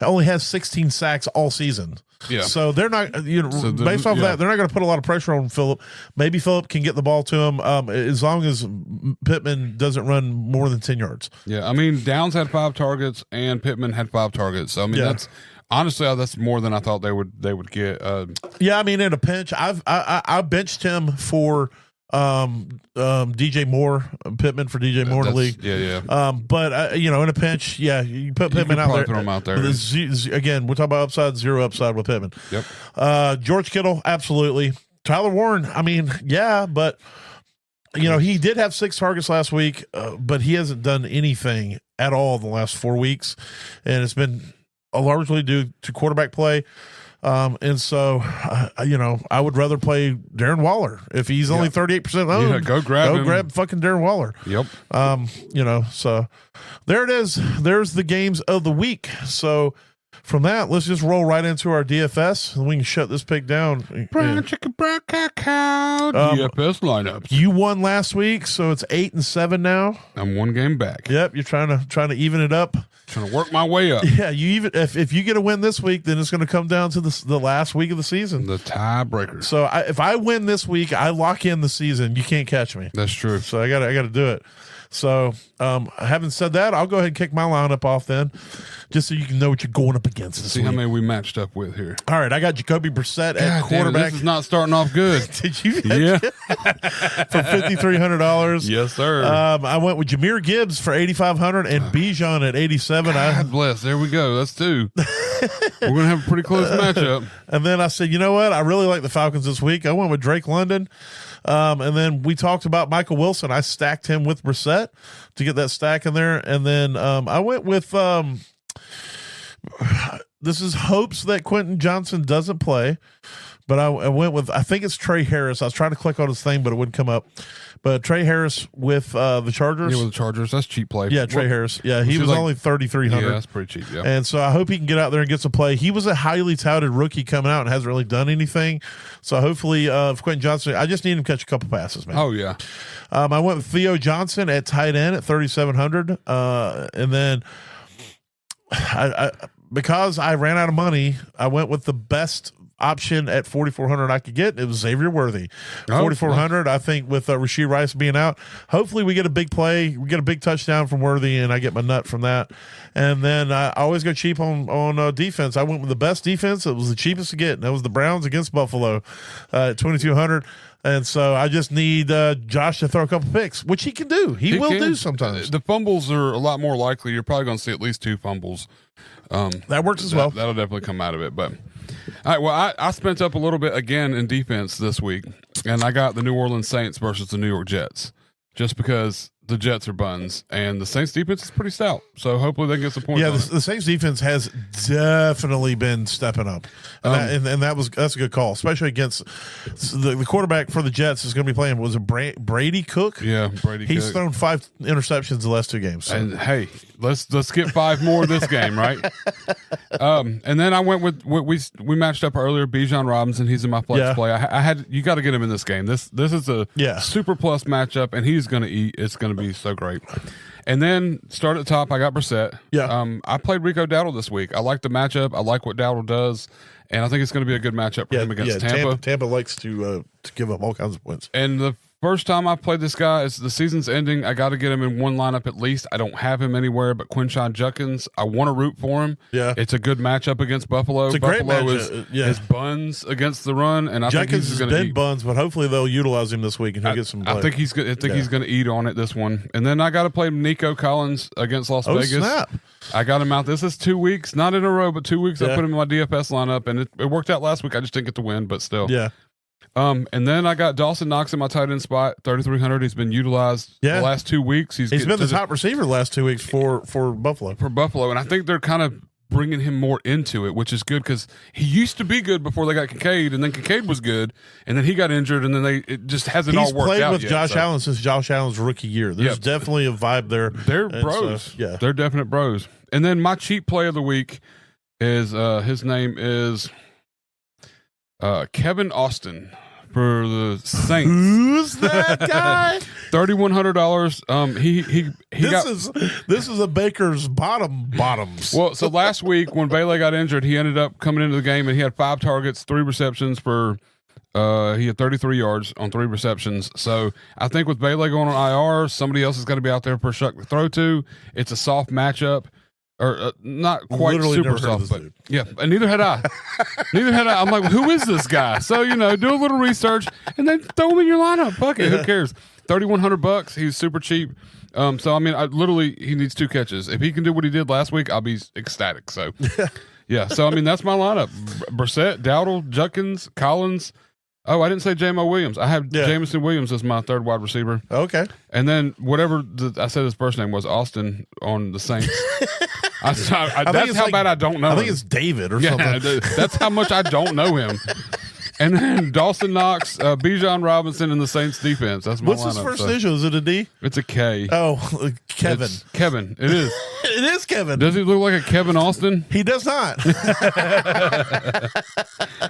only has 16 sacks all season. Yeah. So they're not, based off that, they're not going to put a lot of pressure on Phillip. Maybe Phillip can get the ball to him as long as Pittman doesn't run more than 10 yards. Yeah. I mean, Downs had 5 targets and Pittman had 5 targets. So, I mean, that's honestly, that's more than I thought they would get. I mean, in a pinch, I benched him for DJ Moore, Pittman for DJ Moore in the league. Yeah. But in a pinch, you put Pittman out there. Throw him out there. Again, we're talking about upside, 0 upside with Pittman. Yep. George Kittle, absolutely. Tyler Warren, I mean, but you know, he did have 6 targets last week, but he hasn't done anything at all in the last 4 weeks, and it's been largely due to quarterback play. And so, you know, I would rather play Darren Waller if he's only 38% owned. Yeah, go grab him. grab fucking Darren Waller. Yep. You know, so there it is. There's the games of the week. So from that, let's just roll right into our DFS and we can shut this pick down. Brown chicken, brown cacao. DFS lineups. You won last week, so it's 8-7 now. I'm 1 game back. Yep, you're trying to even it up. Trying to work my way up. Yeah, you even if you get a win this week, then it's going to come down to the last week of the season. The tiebreaker. So if I win this week, I lock in the season. You can't catch me. That's true. So I got to do it. So having said that, I'll go ahead and kick my lineup off then, just so you can know what you're going up against this See week. how many we matched up with here. All right, I got Jacoby Brissett at God damn it, quarterback. this is not starting off good. Did you? Yeah. For $5,300. Yes, sir. I went with Jahmyr Gibbs for $8,500 and Bijan at $87. God bless. There we go. That's 2. We're going to have a pretty close matchup. And then I said, you know what? I really like the Falcons this week. I went with Drake London. And then we talked about Michael Wilson. I stacked him with Brissett to get that stack in there. And then I went with this is hopes that Quentin Johnson doesn't play. But I went with, I think it's Trey Harris. I was trying to click on his thing, but it wouldn't come up. But Trey Harris with the Chargers. Yeah, with the Chargers. That's cheap play. Yeah, Trey Harris. Yeah, he was like, only $3,300. Yeah, that's pretty cheap. Yeah. And so I hope he can get out there and get some play. He was a highly touted rookie coming out and hasn't really done anything. So hopefully, if Quentin Johnson, I just need him to catch a couple passes, man. Oh, yeah. I went with Theo Johnson at tight end at $3,700. And then I because I ran out of money, I went with the best option at $4,400 I could get. It was Xavier Worthy. $4,400. I think with Rashee Rice being out, hopefully we get a big play, we get a big touchdown from Worthy, and I get my nut from that. And then I always go cheap on defense. I went with the best defense. It was the cheapest to get, and that was the Browns against Buffalo at $2,200. And so I just need Josh to throw a couple picks, which he can do. He will do sometimes. The fumbles are a lot more likely. You're probably going to see at least 2 fumbles. That works as well. That'll definitely come out of it. But all right, well, I spent up a little bit again in defense this week, and I got the New Orleans Saints versus the New York Jets, just because the Jets are buns and the Saints defense is pretty stout. So hopefully they can get some points. Yeah, on the Saints defense has definitely been stepping up, and that's a good call, especially against the quarterback for the Jets is going to be playing. Was it Brady Cook? Yeah, Brady. He's Cook. thrown 5 interceptions the last 2 games. So. And hey, let's get 5 more this game, right? And then I went with we matched up earlier. Bijan Robinson, he's in my flex play. I had you got to get him in this game. This is a super plus matchup, and he's going to eat. It's going to be so great. And then start at the top. I got Brissett. Yeah. I played Rico Dowdle this week. I like the matchup. I like what Dowdle does, and I think it's going to be a good matchup for him against Tampa. Tampa likes to give up all kinds of points. And the first time I played this guy, it's the season's ending. I got to get him in one lineup at least. I don't have him anywhere, but Quinshon Judkins, I want to root for him. Yeah. It's a good matchup against Buffalo. It's a Buffalo great matchup. is buns against the run, and I think Judkins he's has going to been buns, but hopefully they'll utilize him this week and he'll get some play. I think he's going to eat on it this one. And then I got to play Nico Collins against Las Vegas. Snap. I got him out. This is 2 weeks, not in a row, but 2 weeks. I put him in my DFS lineup, and it worked out last week. I just didn't get to win, but still. Yeah. And then I got Dawson Knox in my tight end spot, 3,300. He's been utilized the last 2 weeks. He's been the top receiver the last 2 weeks for Buffalo. For Buffalo, and I think they're kind of bringing him more into it, which is good because he used to be good before they got Kincaid, and then Kincaid was good, and then he got injured, and then it just hasn't all worked out. He's played with yet, Josh Allen since Josh Allen's rookie year. There's definitely a vibe there. They're bros. So, they're definite bros. And then my cheap play of the week is his name is Kevin Austin for the Saints. Who's that guy? $3,100. This is a Baker's bottoms. Well, so last week when Bailey got injured, he ended up coming into the game and he had 5 targets, 3 receptions for. He had 33 yards on 3 receptions. So I think with Bailey going on IR, somebody else is going to be out there for Shuck to throw to. It's a soft matchup. Or not quite Literally super never heard of soft, this but dude. yeah, and neither had I. I'm like, who is this guy? So do a little research and then throw him in your lineup. Fuck it, who cares? $3,100. He's super cheap. So I mean, he needs 2 catches. If he can do what he did last week, I'll be ecstatic. So yeah, so I mean, that's my lineup: Brissett, Dowdle, Judkins, Collins, Oh, I didn't say J-Mo Williams. I have Yeah. Jameson Williams as my third wide receiver. Okay. And then whatever I said his first name was, Austin on the Saints. That's it's how like- bad I don't know I think him. it's David or Yeah, something. that's how much I don't know him. And then Dawson Knox, Bijan Robinson in the Saints defense. That's my What's lineup. his first so initial? Is it a D? It's a K. Oh, Kevin. It's Kevin. It is. It is Kevin. Does he look like a Kevin Austin? He does not.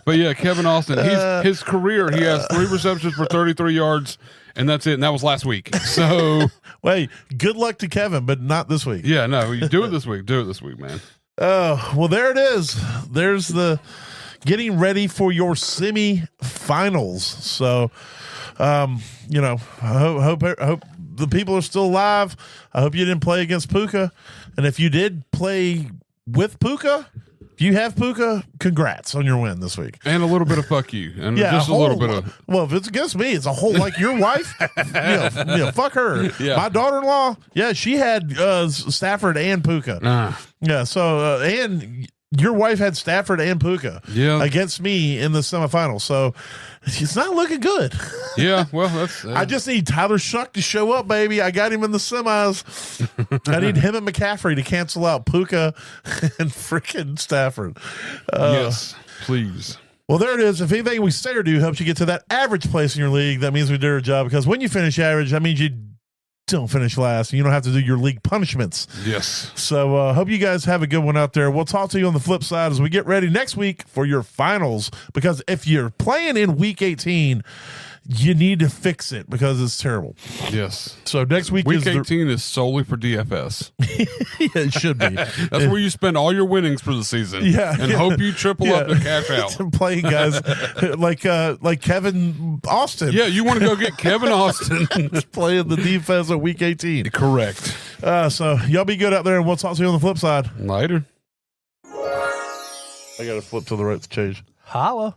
But yeah, Kevin Austin. His career, he has 3 receptions for 33 yards, and that's it. And that was last week. So Wait, good luck to Kevin, but not this week. yeah, no, you do it this week. Do it this week, man. Oh, well, there it is. There's the getting ready for your semifinals. So, you know, I hope the people are still alive. I hope you didn't play against Puka. And if you did play with Puka, if you have Puka, congrats on your win this week. And a little bit of fuck you. And Yeah, just a little bit of. Well, if it's against me, it's a whole like your wife. Fuck her. Yeah. My daughter-in-law, yeah, she had Stafford and Puka. Yeah, so and your wife had Stafford and Puka against me in the semifinals. So it's not looking good. Yeah, well, that's. I just need Tyler Shuck to show up, baby. I got him in the semis. I need him and McCaffrey to cancel out Puka and freaking Stafford. yes, please. Well, there it is. If anything we say or do helps you get to that average place in your league, that means we did our job. Because when you finish average, that means you don't finish last. You don't have to do your league punishments. Yes. So hope you guys have a good one out there. We'll talk to you on the flip side as we get ready next week for your finals. Because if you're playing in week 18, you need to fix it because it's terrible. Yes. So next week Week is 18 is solely for DFS. it should be. That's where you spend all your winnings for the season. Yeah, And yeah. hope you triple up to cash out. Playing guys like Kevin Austin. Yeah, you want to go get Kevin Austin. Playing the defense at week 18. Correct. So y'all be good out there, and we'll talk to you on the flip side. Later. I got to flip to the right to change. Holla.